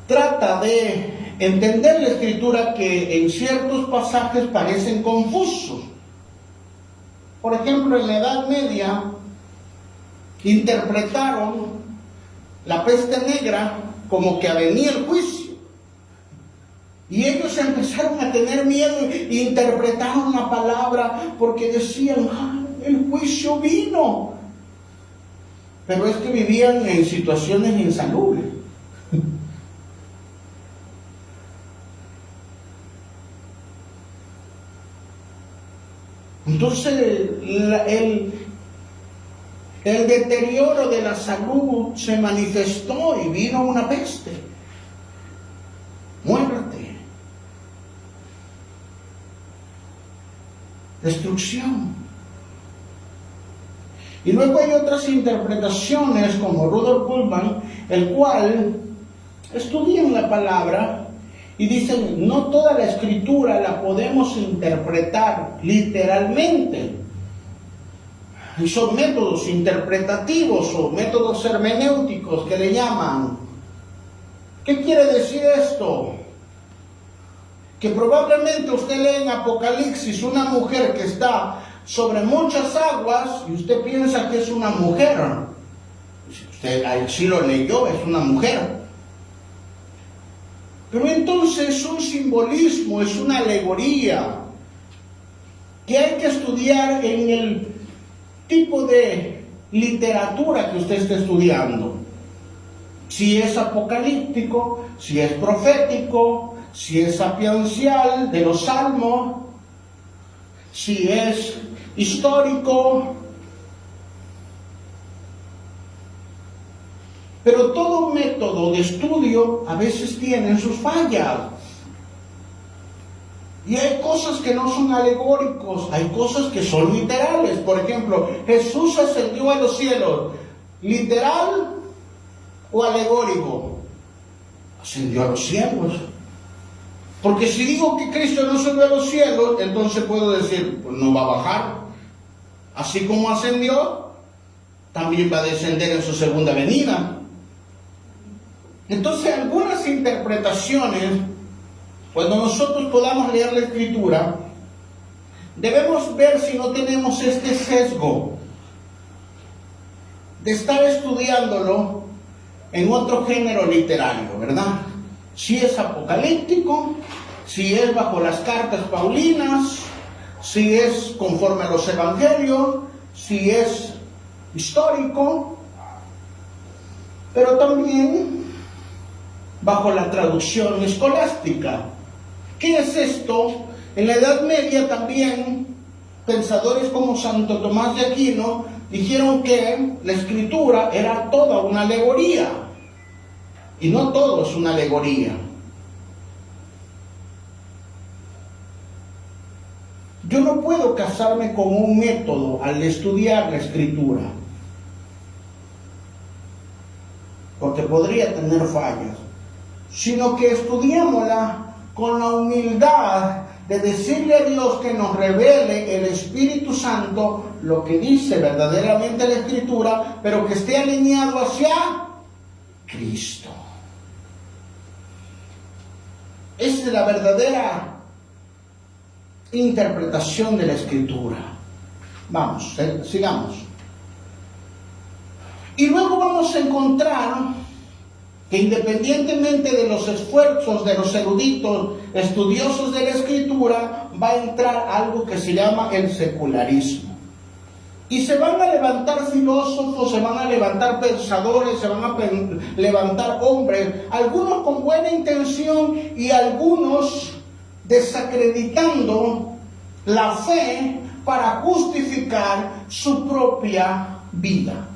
trata de entender la Escritura que en ciertos pasajes parecen confusos. Por ejemplo, en la Edad Media interpretaron la peste negra como que venía el juicio. Y ellos empezaron a tener miedo e interpretaron la palabra porque decían, el juicio vino. Pero es que vivían en situaciones insalubres. Entonces, el deterioro de la salud se manifestó y vino una peste, muerte, destrucción. Y luego hay otras interpretaciones como Rudolf Bultmann, el cual estudian la palabra y dicen, no toda la Escritura la podemos interpretar literalmente. Y son métodos interpretativos o métodos hermenéuticos que le llaman. ¿Qué quiere decir esto? Que probablemente usted lee en Apocalipsis una mujer que está sobre muchas aguas y usted piensa que es una mujer. Si usted así lo leyó, es una mujer. Pero entonces es un simbolismo, es una alegoría que hay que estudiar en el tipo de literatura que usted esté estudiando. Si es apocalíptico, si es profético, si es sapiencial de los salmos, si es histórico. Pero todo método de estudio a veces tiene sus fallas. Y hay cosas que no son alegóricos, hay cosas que son literales. Por ejemplo, Jesús ascendió a los cielos, ¿literal o alegórico? Ascendió a los cielos. Porque si digo que Cristo no subió a los cielos, entonces puedo decir, pues no va a bajar. Así como ascendió, también va a descender en su segunda venida. Entonces, algunas interpretaciones, cuando nosotros podamos leer la Escritura, debemos ver si no tenemos este sesgo de estar estudiándolo en otro género literario, ¿verdad? Si es apocalíptico, si es bajo las cartas paulinas, si es conforme a los evangelios, si es histórico, pero también bajo la traducción escolástica. ¿Qué es esto? En la Edad Media también pensadores como Santo Tomás de Aquino dijeron que la Escritura era toda una alegoría. Y no todo es una alegoría. Yo no puedo casarme con un método al estudiar la Escritura, porque podría tener fallas, sino que estudiémosla con la humildad de decirle a Dios que nos revele el Espíritu Santo lo que dice verdaderamente la Escritura, pero que esté alineado hacia Cristo. Esa es la verdadera interpretación de la Escritura. Vamos, sigamos. Y luego vamos a encontrar que independientemente de los esfuerzos de los eruditos estudiosos de la Escritura, va a entrar algo que se llama el secularismo. Y se van a levantar filósofos, se van a levantar pensadores, se van a levantar hombres, algunos con buena intención y algunos desacreditando la fe para justificar su propia vida.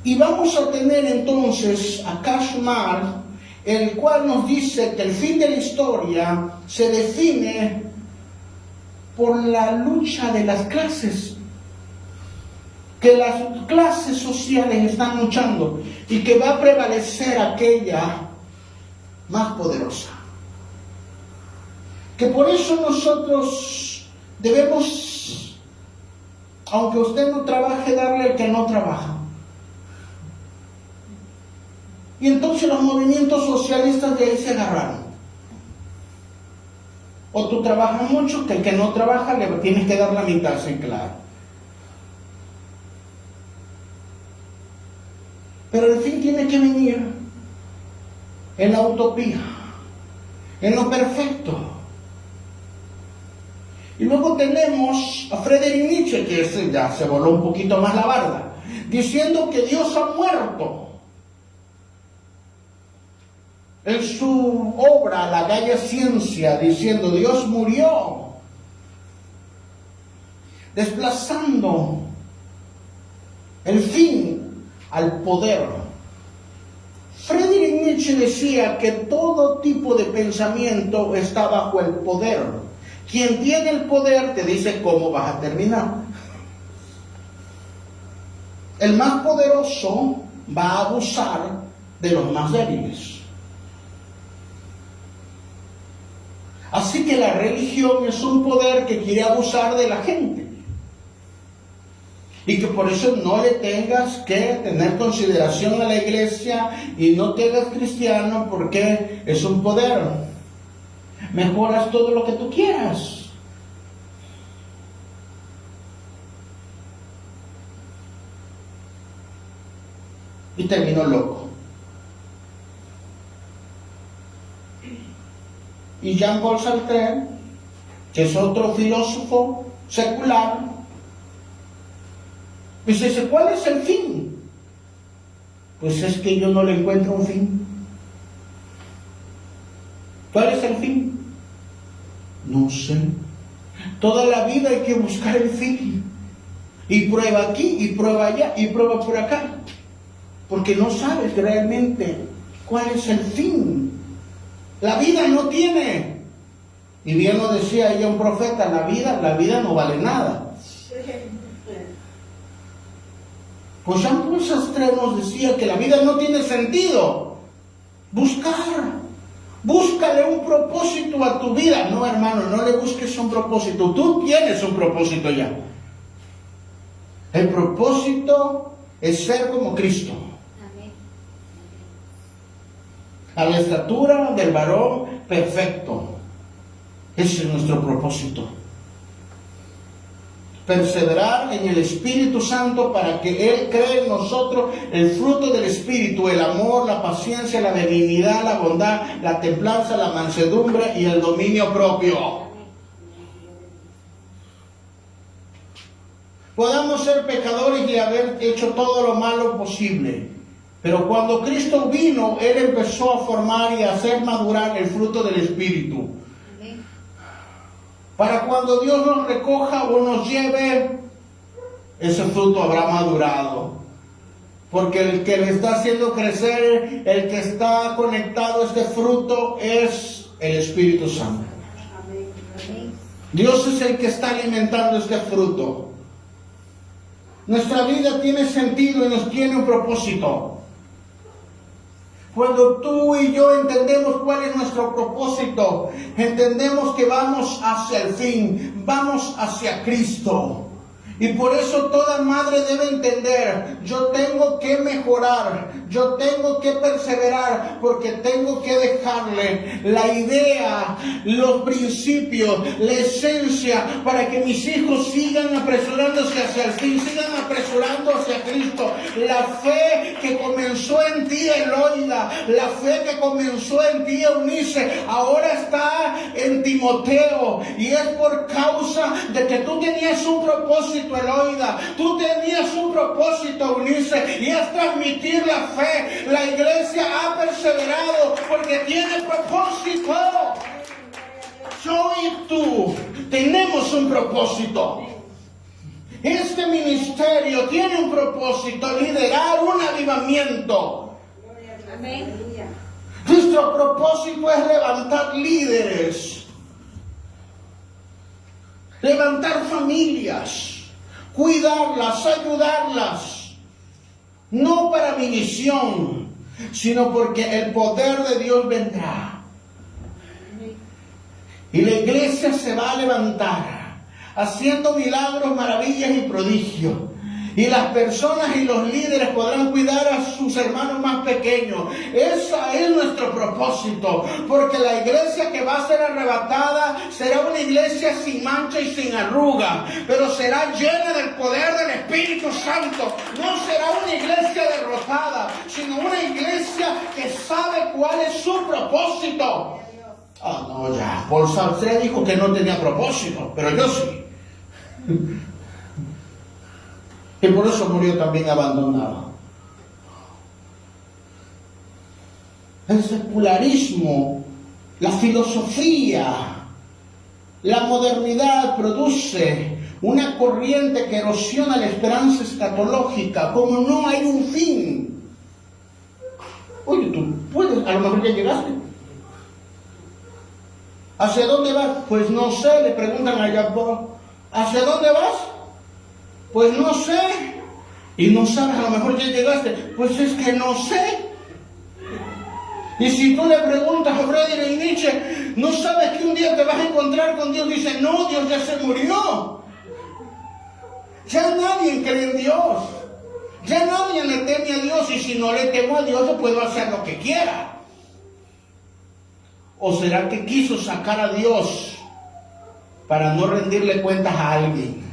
Y vamos a tener entonces a Kashmir, el cual nos dice que el fin de la historia se define por la lucha de las clases, que las clases sociales están luchando y que va a prevalecer aquella más poderosa. Que por eso nosotros debemos, aunque usted no trabaje, darle al que no trabaja. Y entonces los movimientos socialistas de ahí se agarraron. O tú trabajas mucho, que el que no trabaja le tienes que dar la mitad, sí, claro. Pero el fin tiene que venir en la utopía, en lo perfecto. Y luego tenemos a Friedrich Nietzsche, que ese ya se voló un poquito más la barda, diciendo que Dios ha muerto. En su obra La Gaia Ciencia, diciendo Dios murió, desplazando el fin al poder. Friedrich Nietzsche decía que todo tipo de pensamiento está bajo el poder. Quien tiene el poder te dice cómo vas a terminar. El más poderoso va a abusar de los más débiles. Así que la religión es un poder que quiere abusar de la gente. Y que por eso no le tengas que tener consideración a la iglesia y no te hagas cristiano porque es un poder. Mejoras todo lo que tú quieras. Y terminó loco. Y Jean-Paul Sartre, que es otro filósofo secular, dice, ¿cuál es el fin? Pues es que yo no le encuentro un fin. ¿Cuál es el fin? No sé. Toda la vida hay que buscar el fin. Y prueba aquí, y prueba allá, y prueba por acá. Porque no sabes realmente cuál es el fin. La vida no tiene. Y bien lo decía ella un profeta, la vida no vale nada. Pues Jean-Paul Sartre nos decía que la vida no tiene sentido. Búscale un propósito a tu vida. No, hermano, no le busques un propósito. Tú tienes un propósito ya. El propósito es ser como Cristo. A la estatura del varón perfecto. Ese es nuestro propósito. Perseverar en el Espíritu Santo para que Él cree en nosotros el fruto del Espíritu, el amor, la paciencia, la benignidad, la bondad, la templanza, la mansedumbre y el dominio propio. Podamos ser pecadores y haber hecho todo lo malo posible. Pero cuando Cristo vino, Él empezó a formar y a hacer madurar el fruto del Espíritu. Para cuando Dios nos recoja o nos lleve, ese fruto habrá madurado. Porque el que le está haciendo crecer, el que está conectado a este fruto es el Espíritu Santo. Dios es el que está alimentando este fruto. Nuestra vida tiene sentido y nos tiene un propósito. Cuando tú y yo entendemos cuál es nuestro propósito, entendemos que vamos hacia el fin, vamos hacia Cristo. Y por eso toda madre debe entender, yo tengo que mejorar, yo tengo que perseverar, porque tengo que dejarle la idea, los principios, la esencia, para que mis hijos sigan apresurándose hacia el fin, sigan apresurando hacia Cristo. La fe que comenzó en ti, Eloida, la fe que comenzó en ti, Eunice, ahora está en Timoteo, y es por causa de que tú tenías un propósito, Eloida, tú tenías un propósito, Eunice, y es transmitir la fe. La iglesia ha perseverado porque tiene propósito. Yo y tú tenemos un propósito. Este ministerio tiene un propósito: liderar un avivamiento. Amén. Nuestro propósito es levantar líderes, levantar familias, cuidarlas, ayudarlas, no para mi misión, sino porque el poder de Dios vendrá. Y la iglesia se va a levantar, haciendo milagros, maravillas y prodigios. Y las personas y los líderes podrán cuidar a sus hermanos más pequeños. Ese es nuestro propósito. Porque la iglesia que va a ser arrebatada será una iglesia sin mancha y sin arruga. Pero será llena del poder del Espíritu Santo. No será una iglesia derrotada, sino una iglesia que sabe cuál es su propósito. Ah, no, ya. Paul Sartre dijo que no tenía propósito, pero yo sí. Y por eso murió también abandonado. El secularismo, la filosofía, la modernidad produce una corriente que erosiona la esperanza escatológica, como no hay un fin. Oye, tú puedes, a lo mejor ya llegaste. ¿Hacia dónde vas? Pues no sé, le preguntan a Jacob. ¿Hacia dónde vas? Pues no sé. Y no sabes, a lo mejor ya llegaste. Pues es que no sé. Y si tú le preguntas a Friedrich Nietzsche, ¿no sabes que un día te vas a encontrar con Dios? Dice, no, Dios ya se murió. Ya nadie cree en Dios. Ya nadie le teme a Dios. Y si no le temo a Dios, yo puedo hacer lo que quiera. ¿O será que quiso sacar a Dios para no rendirle cuentas a alguien?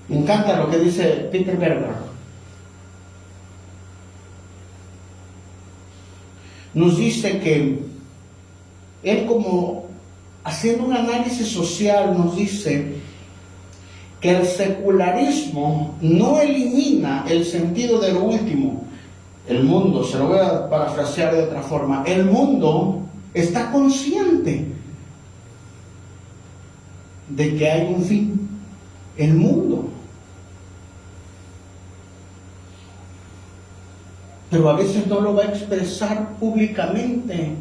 Me encanta lo que dice Peter Berger. Nos dice que él, como haciendo un análisis social, nos dice que el secularismo no elimina el sentido de lo último. El mundo, se lo voy a parafrasear de otra forma, el mundo está consciente de que hay un fin. El mundo. Pero a veces no lo va a expresar públicamente.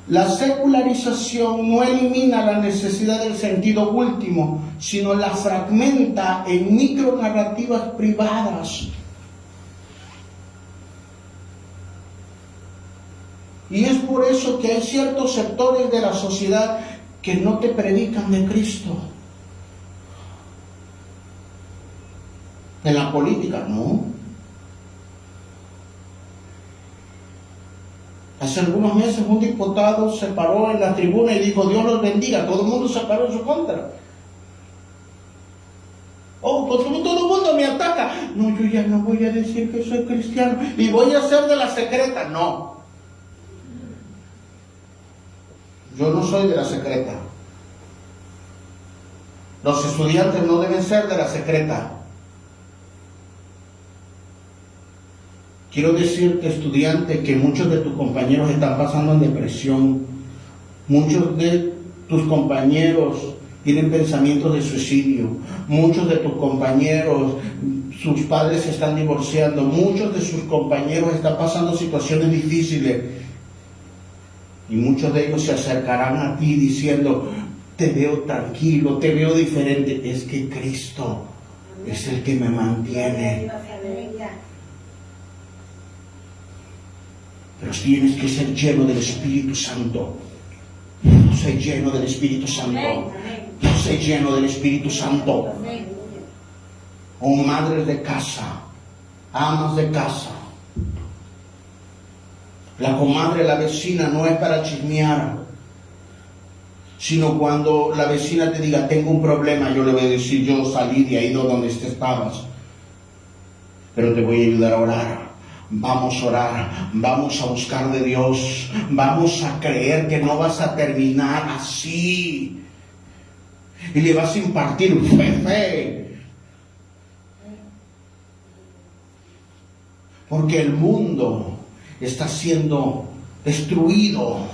La secularización no elimina la necesidad del sentido último, sino la fragmenta en micronarrativas privadas. Y es por eso que hay ciertos sectores de la sociedad que no te predican de Cristo. En la política, no. Hace algunos meses un diputado se paró en la tribuna y dijo, Dios los bendiga. Todo el mundo se paró en su contra. Oh, pues todo el mundo me ataca. No, yo ya no voy a decir que soy cristiano y voy a ser de la secreta. No. Yo no soy de la secreta. Los estudiantes no deben ser de la secreta. Quiero decirte, estudiante, que muchos de tus compañeros están pasando en depresión. Muchos de tus compañeros tienen pensamientos de suicidio. Muchos de tus compañeros, sus padres se están divorciando. Muchos de sus compañeros están pasando situaciones difíciles. Y muchos de ellos se acercarán a ti diciendo, te veo tranquilo, te veo diferente. Es que Cristo es el que me mantiene. Pero tienes que ser lleno del Espíritu Santo. Sé lleno del Espíritu Santo. Sé lleno del Espíritu Santo. Oh, madres de casa, amas de casa. La comadre, la vecina, no es para chismear, sino cuando la vecina te diga, tengo un problema, yo le voy a decir, yo salí de ahí donde estabas, pero te voy a ayudar a orar. Vamos a orar, vamos a buscar de Dios, vamos a creer que no vas a terminar así. Y le vas a impartir fe. Porque el mundo está siendo destruido.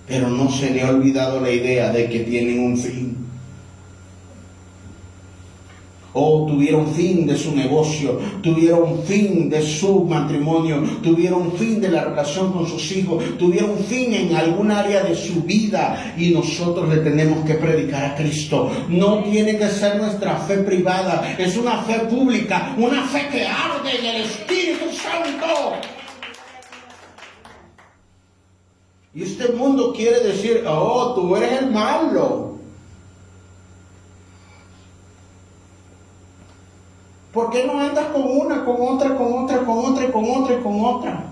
Pero no se le ha olvidado la idea de que tienen un fin. Oh, tuvieron fin de su negocio, tuvieron fin de su matrimonio, tuvieron fin de la relación con sus hijos, tuvieron fin en algún área de su vida, y nosotros le tenemos que predicar a Cristo. No tiene que ser nuestra fe privada, es una fe pública, una fe que arde en el Espíritu Santo. Y este mundo quiere decir, oh, tú eres el malo. ¿Por qué no andas con una, con otra, con otra, con otra, y con otra, y con otra?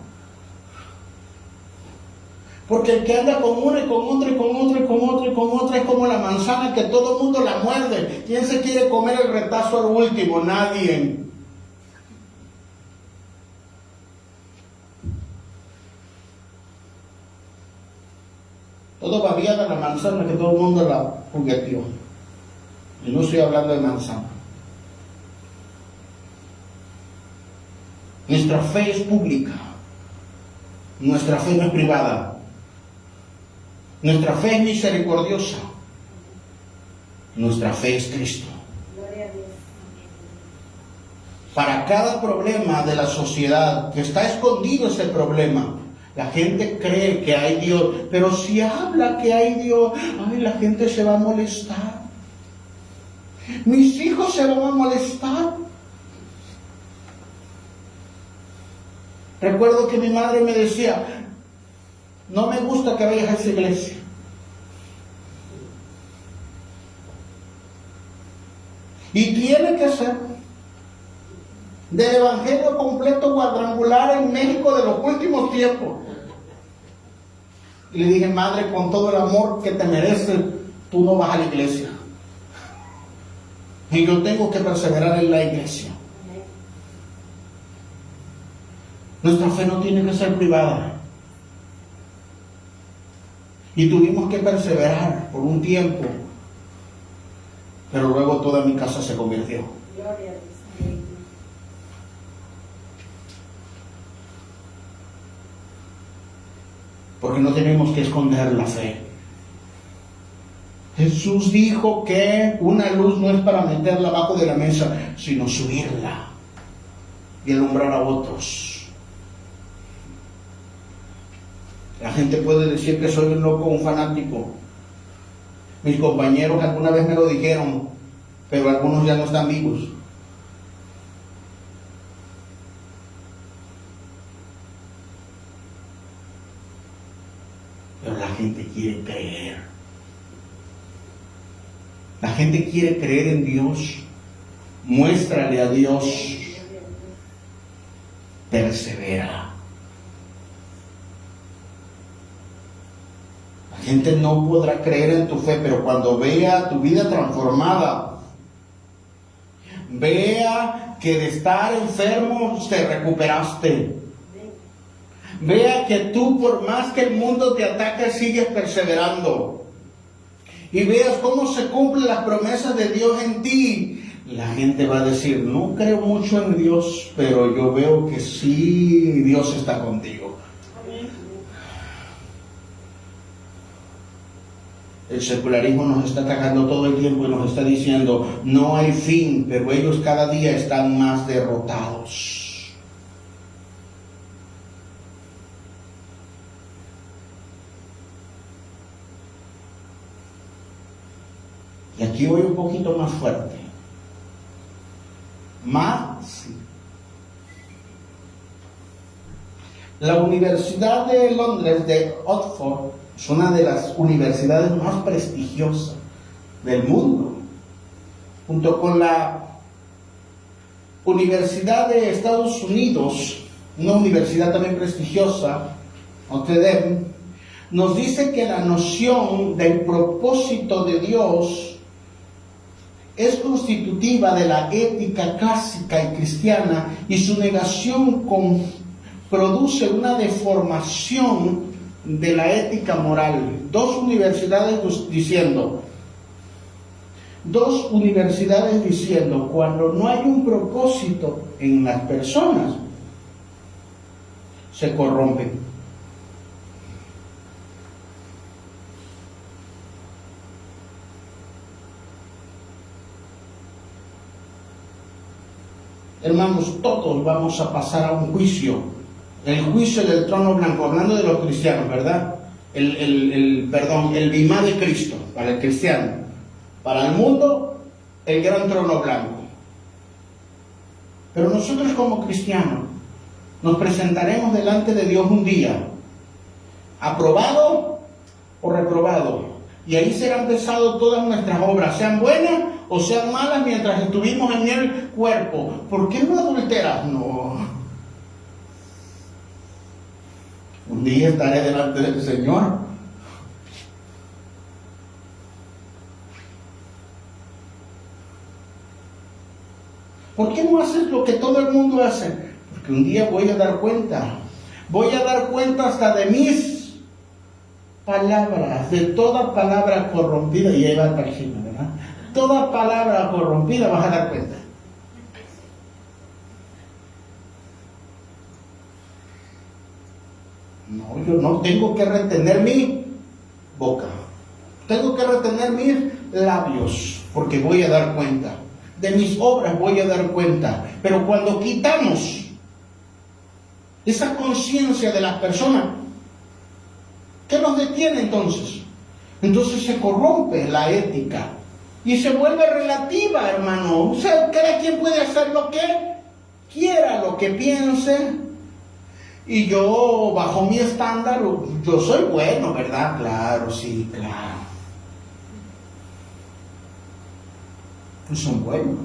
Porque el que anda con una, y con otra, y con otra, y con otra, y con otra, es como la manzana que todo el mundo la muerde. ¿Quién se quiere comer el retazo al último? Nadie. Todo babía de la manzana que todo el mundo la jugueteó. Y no estoy hablando de manzana. Nuestra fe es pública. Nuestra fe no es privada. Nuestra fe es misericordiosa. Nuestra fe es Cristo. Para cada problema de la sociedad, que está escondido ese problema, la gente cree que hay Dios, pero si habla que hay Dios, ay, la gente se va a molestar. Mis hijos se van a molestar. Recuerdo que mi madre me decía, no me gusta que vayas a esa iglesia. Y tiene que ser del evangelio completo cuadrangular en México de los últimos tiempos. Y le dije, madre, con todo el amor que te mereces, tú no vas a la iglesia. Y yo tengo que perseverar en la iglesia. Nuestra fe no tiene que ser privada. Y tuvimos que perseverar por un tiempo, pero luego toda mi casa se convirtió. Porque no tenemos que esconder la fe. Jesús dijo que una luz no es para meterla abajo de la mesa, sino subirla y alumbrar a otros. La gente puede decir que soy un loco, un fanático. Mis compañeros alguna vez me lo dijeron, pero algunos ya no están vivos. Pero la gente quiere creer. La gente quiere creer en Dios. Muéstrale a Dios. Persevera. La gente no podrá creer en tu fe, pero cuando vea tu vida transformada, vea que de estar enfermo te recuperaste, vea que tú, por más que el mundo te ataque, sigues perseverando, y veas cómo se cumplen las promesas de Dios en ti, la gente va a decir, no creo mucho en Dios, pero yo veo que sí, Dios está contigo. El secularismo nos está atacando todo el tiempo y nos está diciendo, no hay fin, pero ellos cada día están más derrotados. Y aquí voy un poquito más fuerte. La Universidad de Londres, de Oxford, es una de las universidades más prestigiosas del mundo, junto con la Universidad de Estados Unidos, una universidad también prestigiosa, Notre Dame, nos dice que la noción del propósito de Dios es constitutiva de la ética clásica y cristiana, y su negación produce una deformación de la ética moral. Dos universidades diciendo, cuando no hay un propósito en las personas, se corrompen. Hermanos, todos vamos a pasar a un juicio. El juicio del trono blanco, hablando de los cristianos, ¿verdad? El bimá de Cristo, para el cristiano. Para el mundo, el gran trono blanco. Pero nosotros como cristianos nos presentaremos delante de Dios un día, aprobado o reprobado. Y ahí serán pesadas todas nuestras obras, sean buenas o sean malas, mientras estuvimos en el cuerpo. ¿Por qué no adulteras? No. Un día estaré delante del Señor. ¿Por qué no haces lo que todo el mundo hace? Porque un día voy a dar cuenta. Voy a dar cuenta hasta de mis palabras, de toda palabra corrompida. Y ahí va el chisme, ¿verdad? Toda palabra corrompida vas a dar cuenta. No, yo no tengo que retener mi boca. Tengo que retener mis labios, porque voy a dar cuenta. De mis obras voy a dar cuenta. Pero cuando quitamos esa conciencia de las personas, ¿qué nos detiene entonces? Entonces se corrompe la ética y se vuelve relativa, hermano. O sea, cada quien puede hacer lo que quiera, lo que piense. Y yo, bajo mi estándar, yo soy bueno, ¿verdad? Claro, sí, claro. Pues son buenos.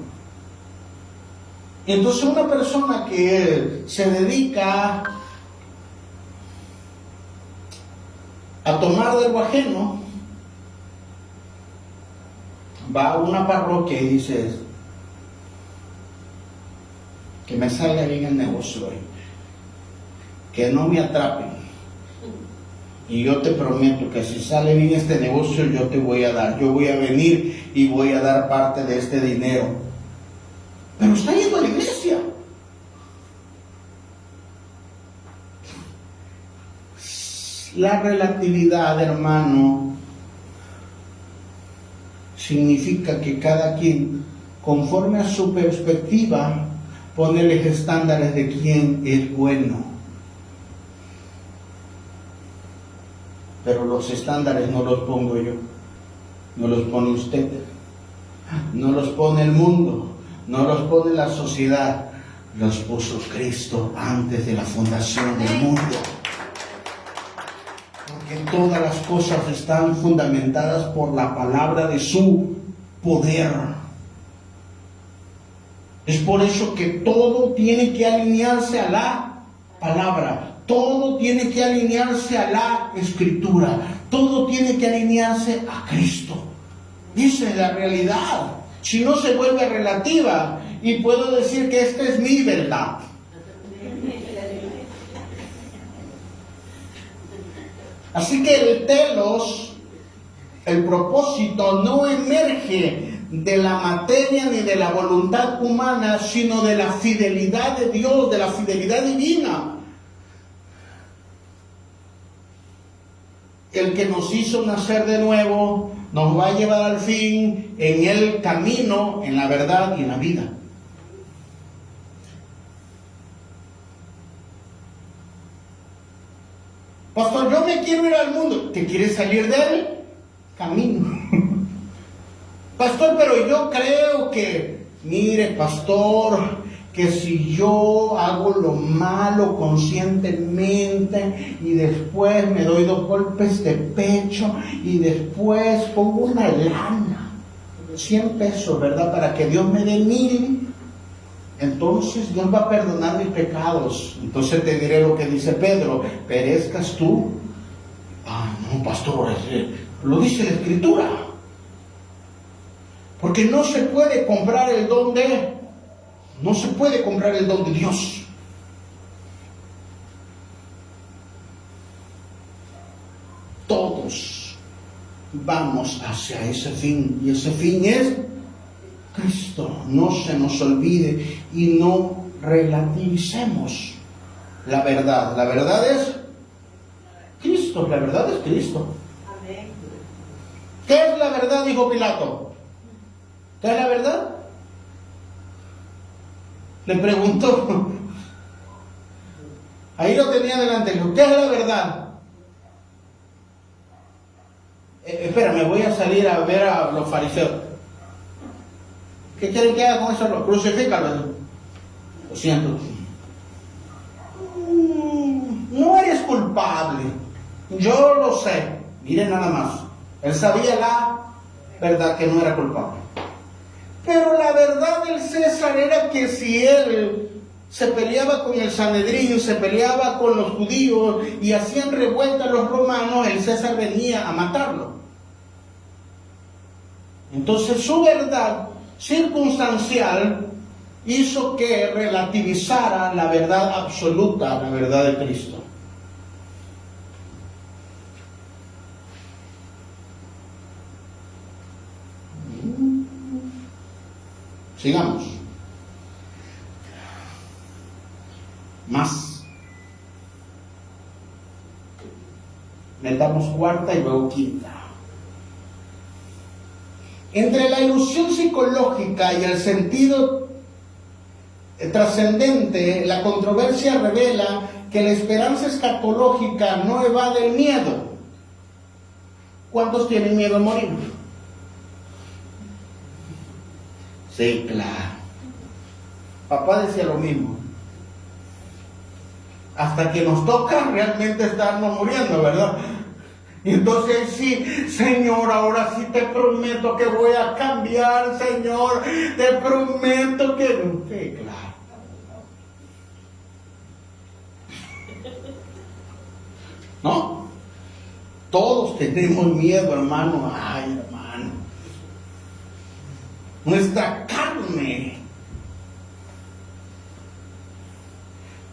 Y entonces una persona que se dedica a tomar de lo ajeno, va a una parroquia y dice: que me salga bien el negocio hoy, que no me atrapen, y yo te prometo que si sale bien este negocio, yo te voy a dar, yo voy a venir y voy a dar parte de este dinero. Pero está yendo a la iglesia. La relatividad, hermano, significa que cada quien, conforme a su perspectiva, pone los estándares de quién es bueno. Pero los estándares no los pongo yo, no los pone usted, no los pone el mundo, no los pone la sociedad, los puso Cristo antes de la fundación del mundo. Porque todas las cosas están fundamentadas por la palabra de su poder. Es por eso que todo tiene que alinearse a la palabra. Todo tiene que alinearse a la Escritura. Todo tiene que alinearse a Cristo. Esa es la realidad. Si no, se vuelve relativa. Y puedo decir que esta es mi verdad. Así que el telos, el propósito, no emerge de la materia ni de la voluntad humana, sino de la fidelidad de Dios, de la fidelidad divina. El que nos hizo nacer de nuevo nos va a llevar al fin en el camino, en la verdad y en la vida. Pastor, yo me quiero ir al mundo. ¿Te quieres salir del camino? Pastor, pero yo creo que, mire, pastor, que si yo hago lo malo conscientemente y después me doy 2 golpes de pecho y después pongo una lana, 100 pesos, ¿verdad? Para que Dios me dé 1000, entonces Dios va a perdonar mis pecados. Entonces te diré lo que dice Pedro: perezcas tú. Ah, no, pastor, lo dice la Escritura. Porque no se puede comprar el don de Dios. Todos vamos hacia ese fin, y ese fin es Cristo. No se nos olvide y no relativicemos la verdad. La verdad es Cristo, la verdad es Cristo. Amén. ¿Qué es la verdad?, dijo Pilato. ¿Qué es la verdad? le preguntó, ahí lo tenía delante, le dijo, ¿qué es la verdad? Espera, me voy a salir a ver a los fariseos. ¿Qué quieren que haga con eso? Crucifícalo. Lo siento. No eres culpable. Yo lo sé. Miren nada más. Él sabía la verdad que no era culpable. Pero la verdad del César era que si él se peleaba con el Sanedrín, se peleaba con los judíos y hacían revuelta los romanos, el César venía a matarlo. Entonces su verdad circunstancial hizo que relativizara la verdad absoluta, la verdad de Cristo. Sigamos. Más. Metamos cuarta y luego quinta. Entre la ilusión psicológica y el sentido trascendente, la controversia revela que la esperanza escatológica no evade el miedo. ¿Cuántos tienen miedo a morir? Sí, claro. Papá decía lo mismo. Hasta que nos toca realmente estarnos muriendo, ¿verdad? Y entonces sí, Señor, ahora sí te prometo que voy a cambiar, Señor. Te prometo que... Sí, claro. ¿No? Todos tenemos miedo, hermano. Ay, hermano. Nuestra carne.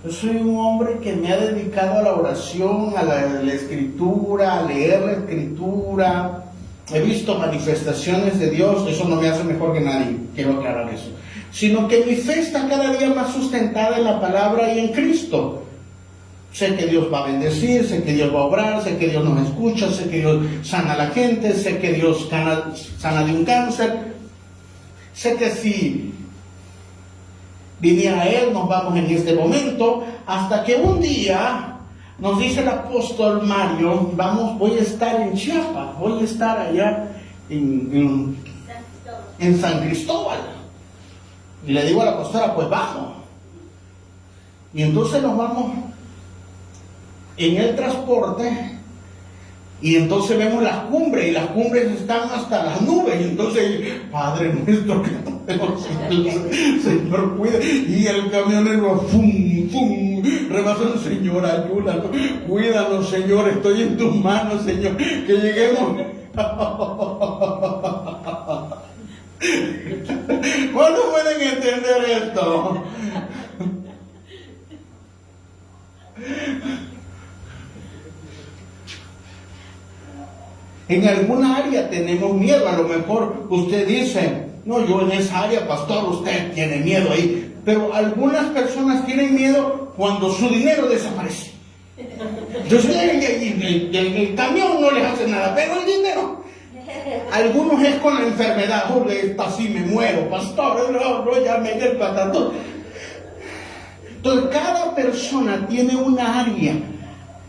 Yo soy un hombre que me ha dedicado a la oración, a la escritura, a leer la escritura. He visto manifestaciones de Dios. Eso no me hace mejor que nadie, quiero aclarar eso. Sino que mi fe está cada día más sustentada en la palabra y en Cristo. Sé que Dios va a bendecir, sé que Dios va a obrar, sé que Dios nos escucha, sé que Dios sana a la gente, sé que Dios sana de un cáncer. Sé que si viniera Él, nos vamos en este momento, hasta que un día nos dice el apóstol Mario, voy a estar en Chiapas, voy a estar allá en San Cristóbal. Y le digo a la pastora, pues vamos. Y entonces nos vamos en el transporte, y entonces vemos las cumbres, y las cumbres están hasta las nubes, y entonces, Padre nuestro que tenemos en el Señor, cuida, y el camionero, fum, fum, rebasando, Señor, ayúdanos, cuídanos, Señor, estoy en tus manos, Señor, que lleguemos. ¿Cuándo pueden entender esto? En alguna área tenemos miedo. A lo mejor usted dice, no, yo en esa área, pastor, usted tiene miedo ahí. Pero algunas personas tienen miedo cuando su dinero desaparece. Entonces el camión no les hace nada, pero el dinero. Algunos es con la enfermedad. Esta sí me muero, pastor, no, ya me dio el patatón. Entonces cada persona tiene una área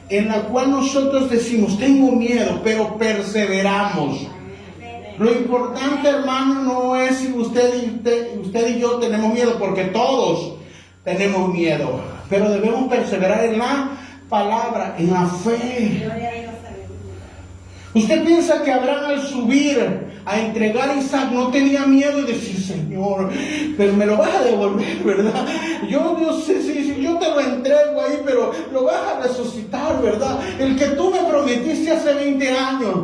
en la cual nosotros decimos, tengo miedo, pero perseveramos. Lo importante, hermano, no es si usted y yo tenemos miedo, porque todos tenemos miedo, pero debemos perseverar en la palabra, en la fe. ¿Usted piensa que Abraham, al subir a entregar a Isaac, no tenía miedo y decir, Señor, pero me lo vas a devolver, ¿verdad? Yo sé, sí, yo te lo entrego ahí, pero lo vas a resucitar, ¿verdad? El que tú me prometiste hace 20 años.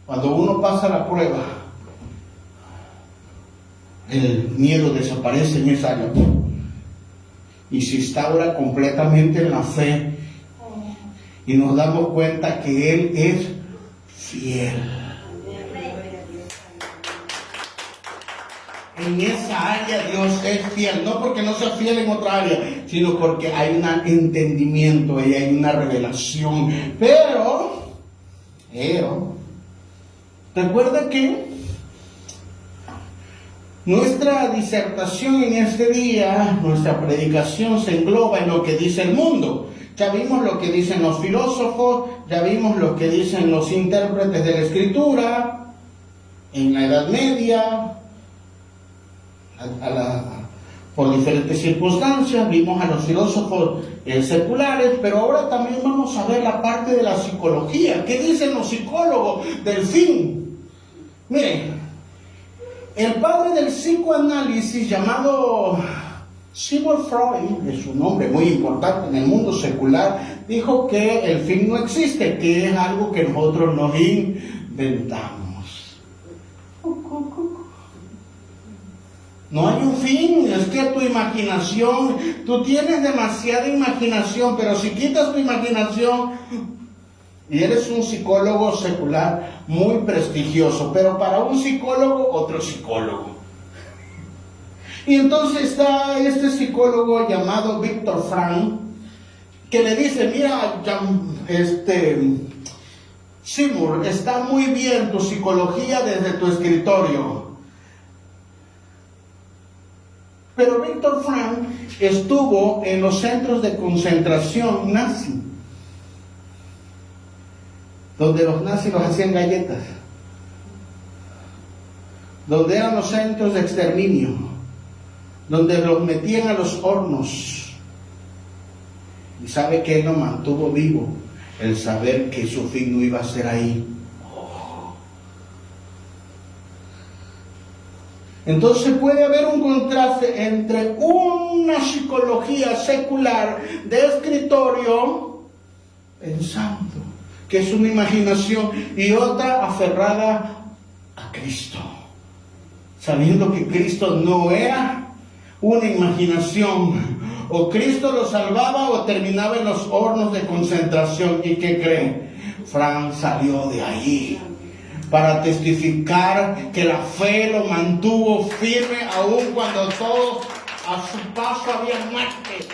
Cuando uno pasa la prueba, el miedo desaparece en esa área. Y se instaura completamente en la fe. Y nos damos cuenta que Él es fiel. En esa área Dios es fiel, no porque no sea fiel en otra área, sino porque hay un entendimiento y hay una revelación. Pero, recuerda que Nuestra disertación en este día, nuestra predicación se engloba en lo que dice el mundo. Ya vimos lo que dicen los filósofos, ya vimos lo que dicen los intérpretes de la Escritura en la Edad Media, por diferentes circunstancias, vimos a los filósofos seculares, pero ahora también vamos a ver la parte de la psicología. ¿Qué dicen los psicólogos del fin? Miren, el padre del psicoanálisis llamado Sigmund Freud, es un nombre muy importante en el mundo secular, dijo que el fin no existe, que es algo que nosotros nos inventamos. No hay un fin, es que tu imaginación, tú tienes demasiada imaginación, pero si quitas tu imaginación, y eres un psicólogo secular muy prestigioso, pero para un psicólogo, otro psicólogo. Y entonces está este psicólogo llamado Viktor Frankl, que le dice, mira, Sigmund, está muy bien tu psicología desde tu escritorio. Pero Viktor Frankl estuvo en los centros de concentración nazi, donde los nazis los hacían galletas, donde eran los centros de exterminio, donde los metían a los hornos. Y sabe que él lo mantuvo vivo, el saber que su fin no iba a ser ahí. Entonces puede haber un contraste entre una psicología secular de escritorio, pensando, que es una imaginación, y otra aferrada a Cristo, sabiendo que Cristo no era una imaginación, o Cristo lo salvaba o terminaba en los hornos de concentración. ¿Y qué creen? Frankl salió de ahí para testificar que la fe lo mantuvo firme aun cuando todos a su paso había muerte.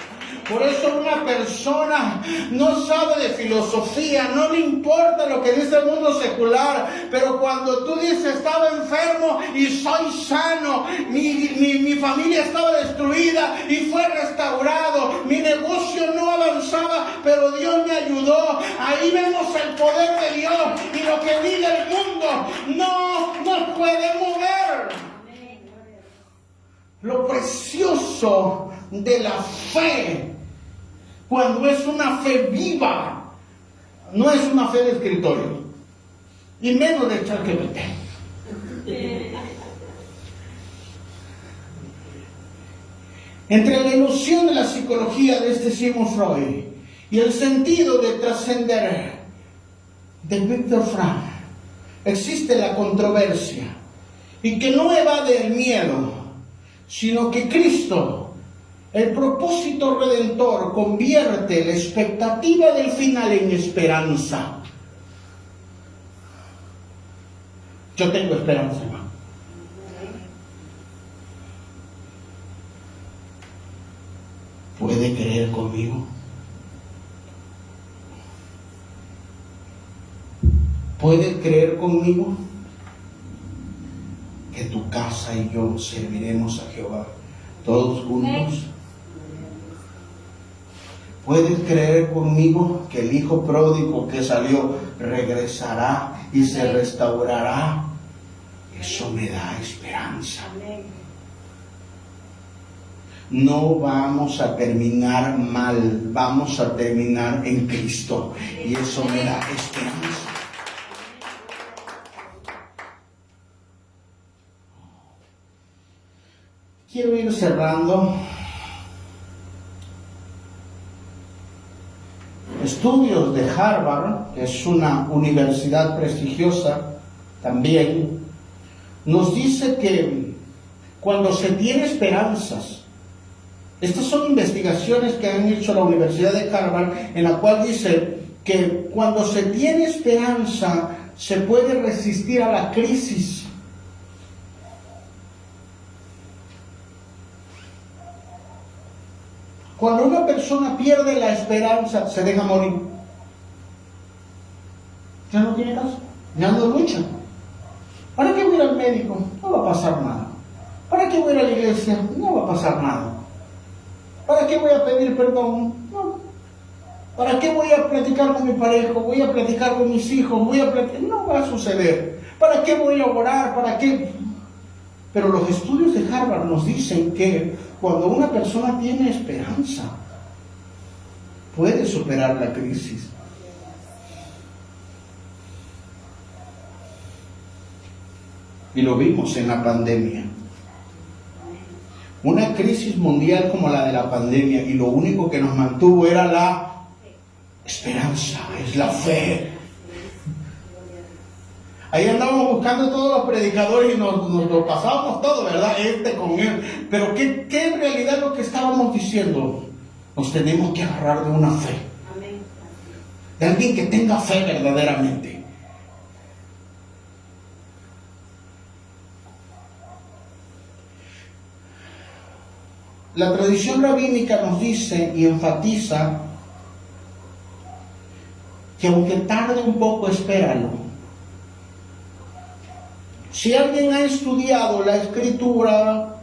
Por eso una persona no sabe de filosofía, no le importa lo que dice el mundo secular, pero cuando tú dices, estaba enfermo y soy sano, mi familia estaba destruida y fue restaurado, mi negocio no avanzaba, pero Dios me ayudó, ahí vemos el poder de Dios, y lo que diga el mundo no nos puede mover. Lo precioso de la fe, cuando es una fe viva, no es una fe de escritorio, y menos de echar que meter. Entre la ilusión de la psicología de este Sigmund Freud y el sentido de trascender de Viktor Frankl, existe la controversia, y que no evade el miedo, sino que Cristo, el propósito redentor, convierte la expectativa del final en esperanza. Yo tengo esperanza, hermano. ¿Puede creer conmigo? ¿Puede creer conmigo que tu casa y yo serviremos a Jehová todos juntos? ¿Puedes creer conmigo que el hijo pródigo que salió regresará y se restaurará? Eso me da esperanza. No vamos a terminar mal, vamos a terminar en Cristo, y eso me da esperanza. Quiero ir cerrando. Estudios de Harvard, que es una universidad prestigiosa también, nos dice que cuando se tiene esperanzas, estas son investigaciones que han hecho la Universidad de Harvard, en la cual dice que cuando se tiene esperanza se puede resistir a la crisis. Cuando una persona pierde la esperanza, se deja morir. Ya no tiene caso, ya no lucha. ¿Para qué voy al médico? No va a pasar nada. ¿Para qué voy a ir a la iglesia? No va a pasar nada. ¿Para qué voy a pedir perdón? No. ¿Para qué voy a platicar con mi pareja? ¿Voy a platicar con mis hijos? No va a suceder. ¿Para qué voy a orar? ¿Para qué? Pero los estudios de Harvard nos dicen que cuando una persona tiene esperanza, puede superar la crisis. Y lo vimos en la pandemia. Una crisis mundial como la de la pandemia, y lo único que nos mantuvo era la esperanza, es la fe. Ahí andábamos buscando todos los predicadores y nos lo pasábamos todo, ¿verdad? Con él. Pero ¿qué en realidad es lo que estábamos diciendo? Nos tenemos que agarrar de una fe. De alguien que tenga fe verdaderamente. La tradición rabínica nos dice y enfatiza que aunque tarde un poco, espéralo. Si alguien ha estudiado la escritura,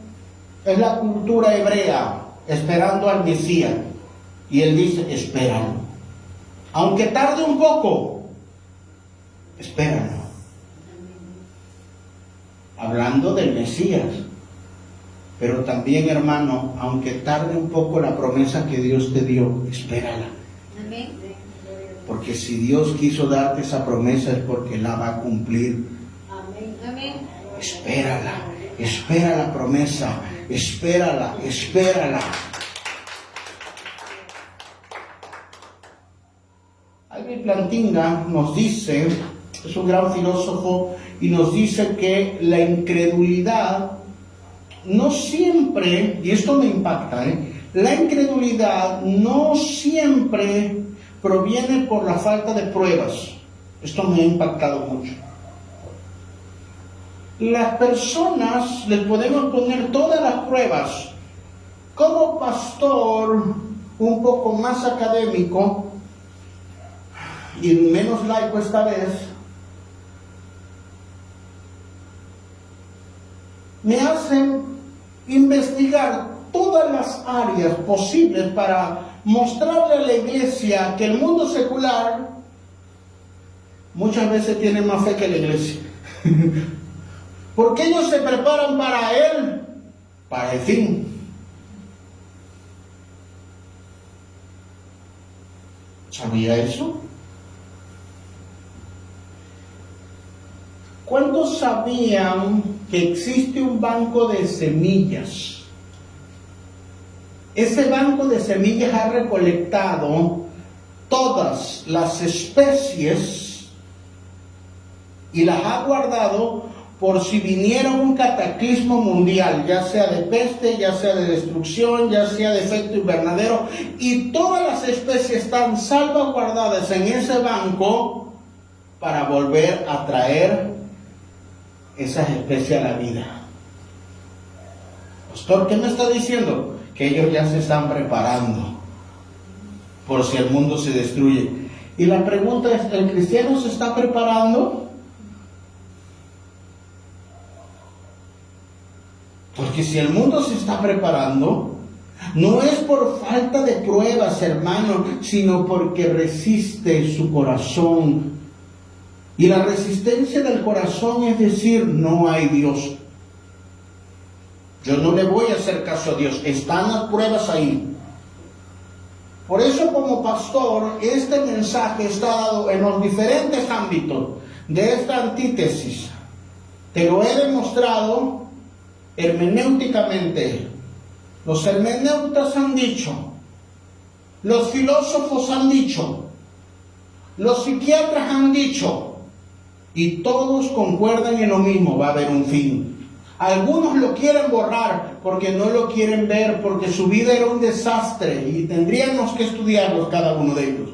es la cultura hebrea, esperando al Mesías. Y él dice, espéralo. Aunque tarde un poco, espéralo. Hablando del Mesías. Pero también, hermano, aunque tarde un poco la promesa que Dios te dio, espérala. Amén. Porque si Dios quiso darte esa promesa es porque la va a cumplir. Amén. Espérala, espera la promesa, espérala. Albert Plantinga nos dice, es un gran filósofo, y nos dice que la incredulidad no siempre, y esto me impacta, la incredulidad no siempre proviene por la falta de pruebas. Esto me ha impactado mucho. Las personas les podemos poner todas las pruebas. Como pastor un poco más académico y menos laico esta vez, me hacen investigar todas las áreas posibles para mostrarle a la iglesia que el mundo secular muchas veces tiene más fe que la iglesia. Porque ellos se preparan para el fin. ¿Sabía eso? ¿Cuántos sabían que existe un banco de semillas? Ese banco de semillas ha recolectado todas las especies y las ha guardado por si viniera un cataclismo mundial, ya sea de peste, ya sea de destrucción, ya sea de efecto invernadero, y todas las especies están salvaguardadas en ese banco para volver a traer esas especies a la vida. Pastor, ¿qué me está diciendo? Que ellos ya se están preparando por si el mundo se destruye. Y la pregunta es, ¿el cristiano se está preparando? Porque si el mundo se está preparando, no es por falta de pruebas, hermano, sino porque resiste su corazón. Y la resistencia del corazón es decir, no hay Dios. Yo no le voy a hacer caso a Dios. Están las pruebas ahí. Por eso, como pastor, este mensaje está dado en los diferentes ámbitos de esta antítesis. Te lo he demostrado hermenéuticamente. Los hermeneutas han dicho, los filósofos han dicho, los psiquiatras han dicho, y todos concuerdan en lo mismo: va a haber un fin. Algunos lo quieren borrar porque no lo quieren ver, porque su vida era un desastre y tendríamos que estudiarlos cada uno de ellos.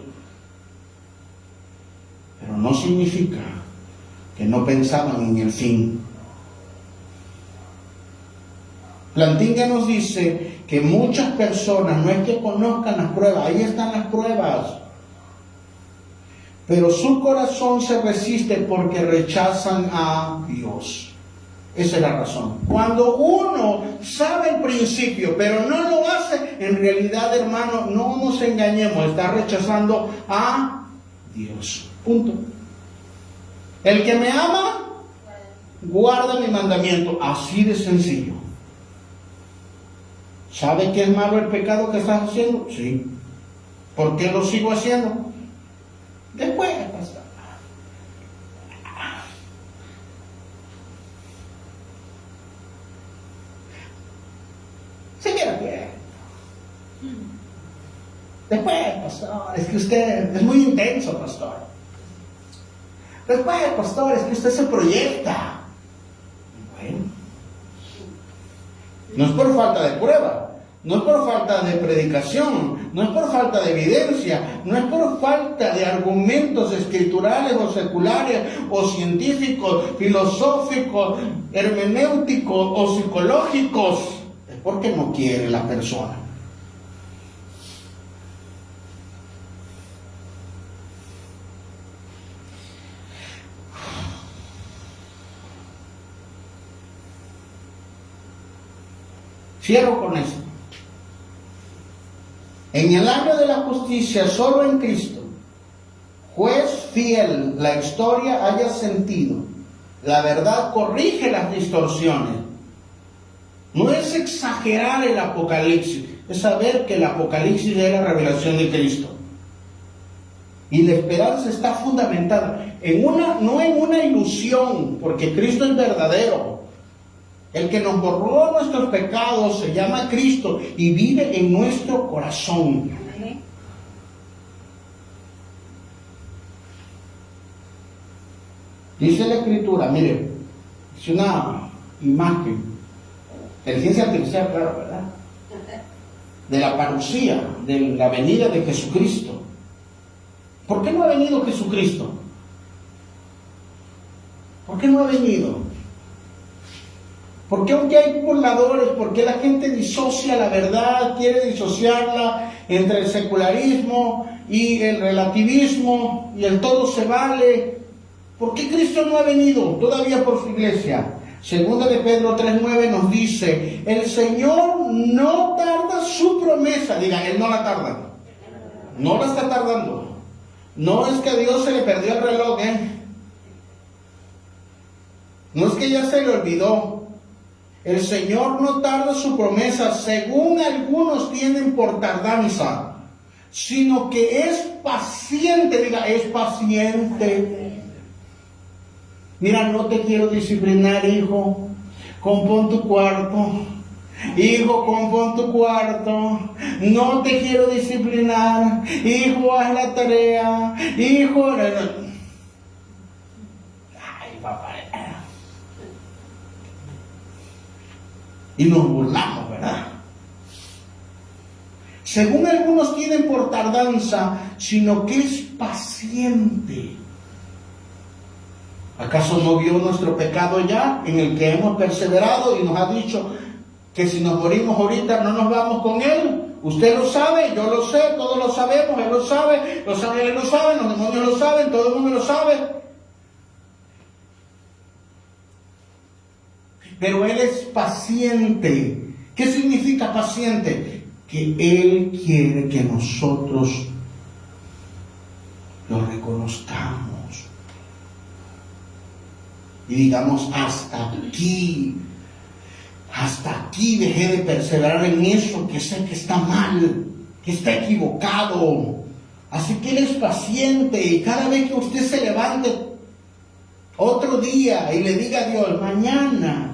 Pero no significa que no pensaban en el fin. Plantinga nos dice que muchas personas no es que conozcan las pruebas, ahí están las pruebas, pero su corazón se resiste porque rechazan a Dios. Esa es la razón. Cuando uno sabe el principio, pero no lo hace, en realidad, hermano, no nos engañemos, está rechazando a Dios. Punto. El que me ama, guarda mi mandamiento. Así de sencillo. ¿Sabe que es malo el pecado que estás haciendo? Sí. ¿Por qué lo sigo haciendo? Después, pastor. Se quiere bien. Después, pastor, es que usted es muy intenso, pastor. Después, pastor, es que usted se proyecta. Bueno, no es por falta de prueba, no es por falta de predicación, no es por falta de evidencia, no es por falta de argumentos escriturales o seculares o científicos, filosóficos, hermenéuticos o psicológicos. Es porque no quiere la persona. Cierro con esto. En el año de la justicia, solo en Cristo, juez fiel, la historia haya sentido. La verdad corrige las distorsiones. No es exagerar el Apocalipsis, es saber que el Apocalipsis es la revelación de Cristo. Y la esperanza está fundamentada no en una ilusión, porque Cristo es verdadero. El que nos borró nuestros pecados se llama Cristo y vive en nuestro corazón. Dice la Escritura, mire, es una imagen, inteligencia artificial, claro, ¿verdad? De la parucía, de la venida de Jesucristo. ¿Por qué no ha venido Jesucristo? ¿Por qué no ha venido? Porque aunque hay burladores, porque la gente disocia la verdad, quiere disociarla entre el secularismo y el relativismo y el todo se vale. ¿Por qué Cristo no ha venido todavía por su iglesia? Segunda de Pedro 3:9 nos dice, el Señor no tarda su promesa. Diga, Él no la tarda. No la está tardando. No es que a Dios se le perdió el reloj, No es que ya se le olvidó. El Señor no tarda su promesa, según algunos tienen por tardanza, sino que es paciente. Diga, es paciente. Mira, no te quiero disciplinar, hijo. Compón tu cuarto. Hijo, compón tu cuarto. No te quiero disciplinar. Hijo, haz la tarea. Hijo. Ay, papá. Y nos burlamos, ¿verdad? Según algunos tienen por tardanza, sino que es paciente. ¿Acaso no vio nuestro pecado ya, en el que hemos perseverado y nos ha dicho que si nos morimos ahorita no nos vamos con Él? Usted lo sabe, yo lo sé, todos lo sabemos, Él lo sabe, los ángeles lo saben, los demonios lo saben, todo el mundo lo sabe. Pero Él es paciente. ¿Qué significa paciente? Que Él quiere que nosotros lo reconozcamos. Y digamos, hasta aquí dejé de perseverar en eso que sé que está mal, que está equivocado. Así que Él es paciente y cada vez que usted se levante otro día y le diga a Dios, mañana,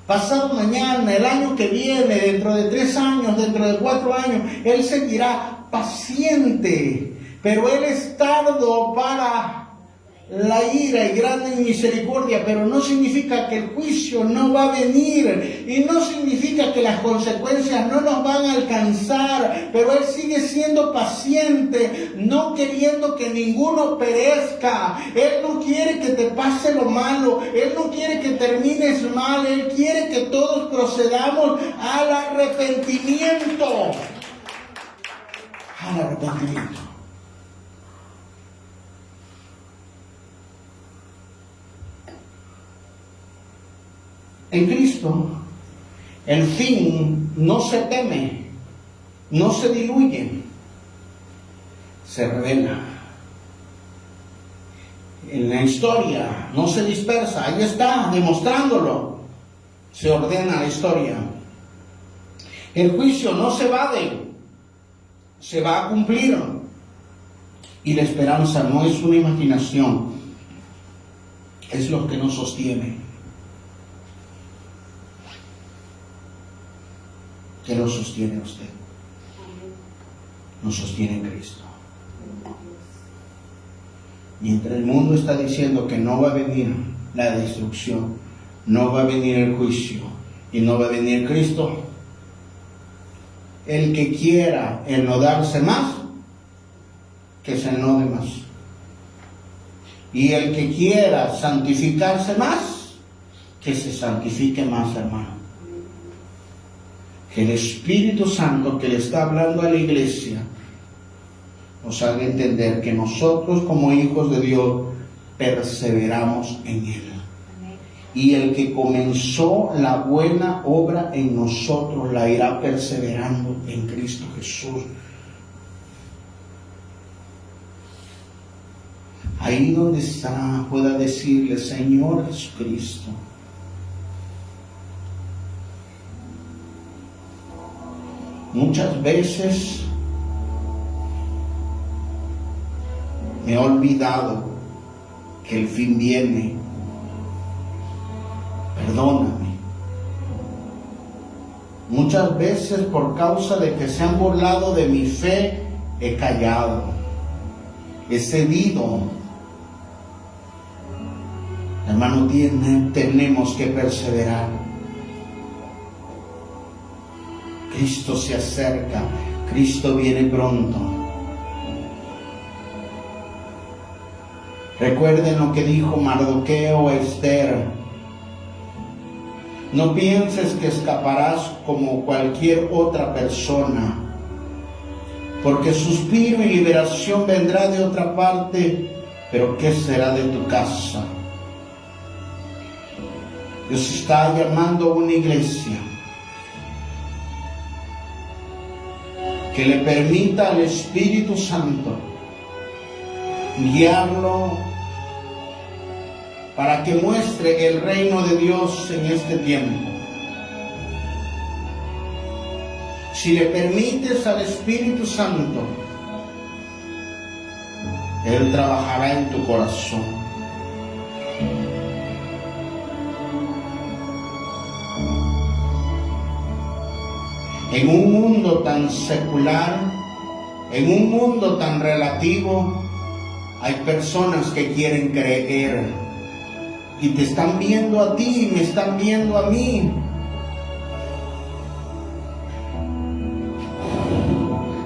pasado mañana, el año que viene, dentro de 3 años, dentro de 4 años, Él seguirá paciente, pero Él es tardo para la ira y grande en misericordia, pero no significa que el juicio no va a venir y no significa que las consecuencias no nos van a alcanzar, pero Él sigue siendo paciente, no queriendo que ninguno perezca. Él no quiere que te pase lo malo, Él no quiere que termines mal, Él quiere que todos procedamos al arrepentimiento. Al arrepentimiento. en Cristo, el fin no se teme, no se diluye, se revela. En la historia no se dispersa, ahí está, demostrándolo. Se ordena la historia. El juicio no se evade, se va a cumplir. Y la esperanza no es una imaginación, es lo que nos sostiene. ¿Qué lo sostiene a usted? Nos sostiene Cristo. Mientras el mundo está diciendo que no va a venir la destrucción, no va a venir el juicio y no va a venir Cristo, el que quiera enlodarse más, que se enlode más. Y el que quiera santificarse más, que se santifique más, hermano. Que el Espíritu Santo que le está hablando a la iglesia nos haga entender que nosotros como hijos de Dios perseveramos en Él. Y el que comenzó la buena obra en nosotros la irá perseverando en Cristo Jesús. Ahí donde está, pueda decirle: Señor Jesucristo, muchas veces me he olvidado que el fin viene. Perdóname. Muchas veces por causa de que se han burlado de mi fe, he callado, he cedido. Hermano, tenemos que perseverar. Cristo se acerca, Cristo viene pronto. Recuerden lo que dijo Mardoqueo a Esther: no pienses que escaparás como cualquier otra persona, porque suspiro y liberación vendrá de otra parte, pero ¿qué será de tu casa? Dios está llamando a una iglesia que le permita al Espíritu Santo guiarlo para que muestre el reino de Dios en este tiempo. Si le permites al Espíritu Santo, Él trabajará en tu corazón. En un mundo tan secular, en un mundo tan relativo, hay personas que quieren creer y te están viendo a ti y me están viendo a mí.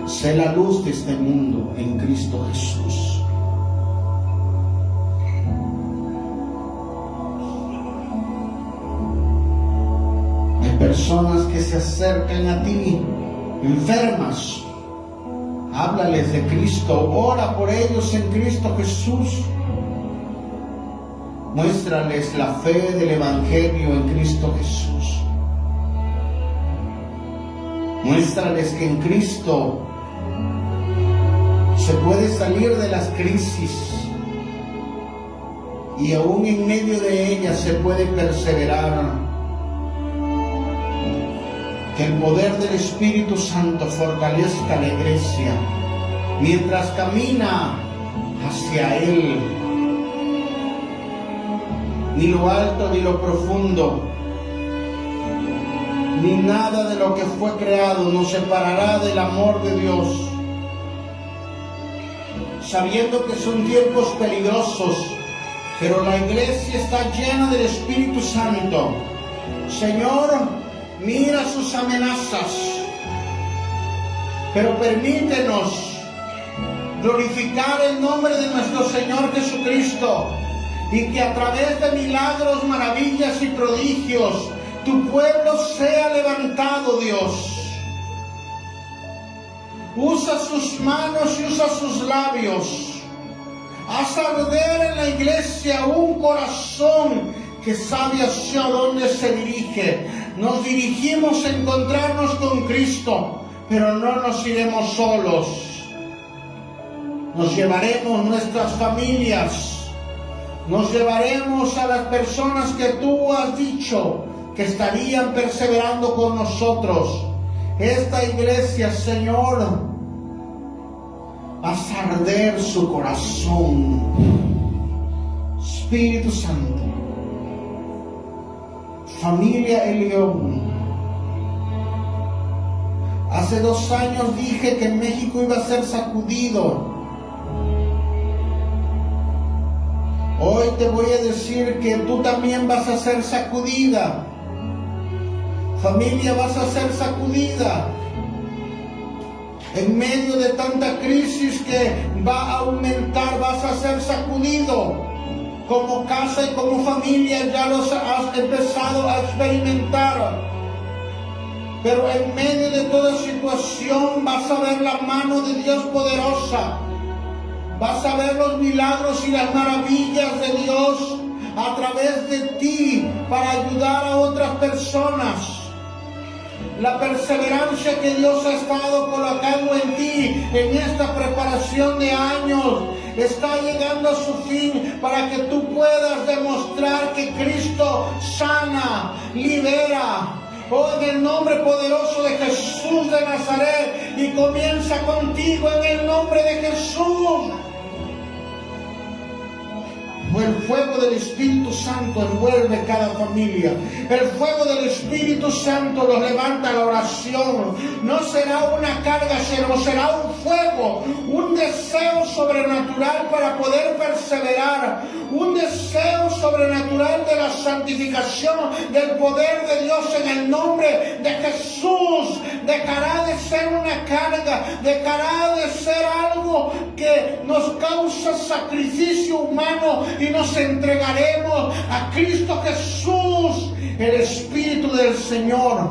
Sé la luz de este mundo en Cristo Jesús. Personas que se acercan a ti, enfermas, háblales de Cristo, ora por ellos en Cristo Jesús. Muéstrales la fe del Evangelio en Cristo Jesús. Muéstrales que en Cristo se puede salir de las crisis y aún en medio de ellas se puede perseverar. Que el poder del Espíritu Santo fortalezca a la iglesia mientras camina hacia Él. Ni lo alto ni lo profundo, ni nada de lo que fue creado nos separará del amor de Dios. Sabiendo que son tiempos peligrosos, pero la iglesia está llena del Espíritu Santo. Señor, mira sus amenazas, pero permítenos glorificar el nombre de nuestro Señor Jesucristo y que a través de milagros, maravillas y prodigios tu pueblo sea levantado, Dios. Usa sus manos y usa sus labios. Haz arder en la iglesia un corazón que sabe hacia dónde se dirige. Nos dirigimos a encontrarnos con Cristo, pero no nos iremos solos. Nos llevaremos nuestras familias, nos llevaremos a las personas que tú has dicho que estarían perseverando con nosotros. Esta iglesia, Señor, haz arder su corazón. Espíritu Santo, familia El León. Hace 2 años dije que México iba a ser sacudido. Hoy te voy a decir que tú también vas a ser sacudida. Familia, vas a ser sacudida. En medio de tanta crisis que va a aumentar, vas a ser sacudido. Como casa y como familia ya los has empezado a experimentar. Pero en medio de toda situación vas a ver la mano de Dios poderosa. Vas a ver los milagros y las maravillas de Dios a través de ti para ayudar a otras personas. La perseverancia que Dios ha estado colocando en ti en esta preparación de años está llegando a su fin para que tú puedas demostrar que Cristo sana, libera. Oh, en el nombre poderoso de Jesús de Nazaret, y comienza contigo en el nombre de Jesús. El fuego del Espíritu Santo envuelve cada familia. El fuego del Espíritu Santo los levanta a la oración. No será una carga, sino será un fuego, un deseo sobrenatural para poder perseverar, un deseo sobrenatural de la santificación, del poder de Dios en el nombre de Jesús. Dejará de ser una carga, dejará de ser algo que nos causa sacrificio humano y nos entregaremos a Cristo Jesús. El Espíritu del Señor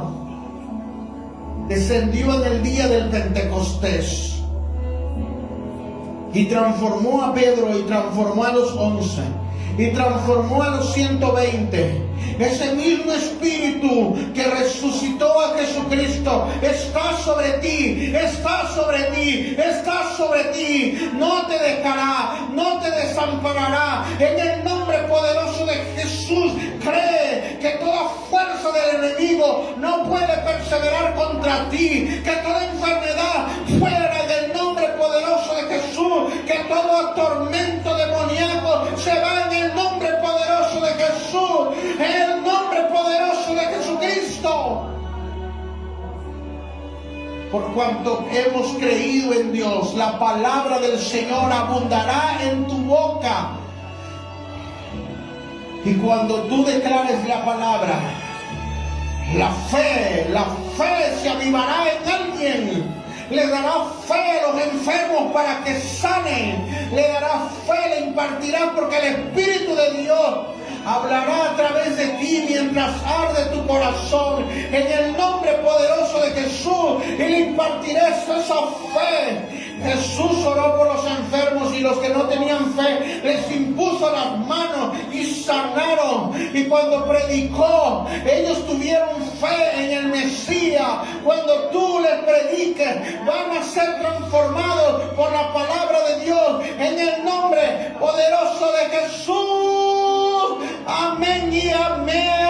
descendió en el día del Pentecostés y transformó a Pedro y transformó a los 11 y transformó a los 120. Ese mismo Espíritu que resucitó a Jesucristo está sobre ti, está sobre ti, está sobre ti. No te dejará, no te desamparará. En el nombre poderoso de Jesús, cree que toda fuerza del enemigo no puede perseverar contra ti, que toda enfermedad fuera del nombre poderoso de Jesús, que todo tormento demoníaco se va en el nombre poderoso de Jesús, en el nombre poderoso de Jesucristo. Por cuanto hemos creído en Dios, la palabra del Señor abundará en tu boca. Y cuando tú declares la palabra, la fe se avivará en alguien. Le dará fe a los enfermos para que sanen. Le dará fe, le impartirá, porque el Espíritu de Dios hablará a través de ti mientras arde tu corazón. En el nombre poderoso de Jesús, y le impartirás esa fe. Jesús oró por los enfermos y los que no tenían fe les impuso las manos y sanaron. Y cuando predicó, ellos tuvieron fe en el Mesías. Cuando tú les prediques, van a ser transformados por la palabra de Dios en el nombre poderoso de Jesús. Amén y amén.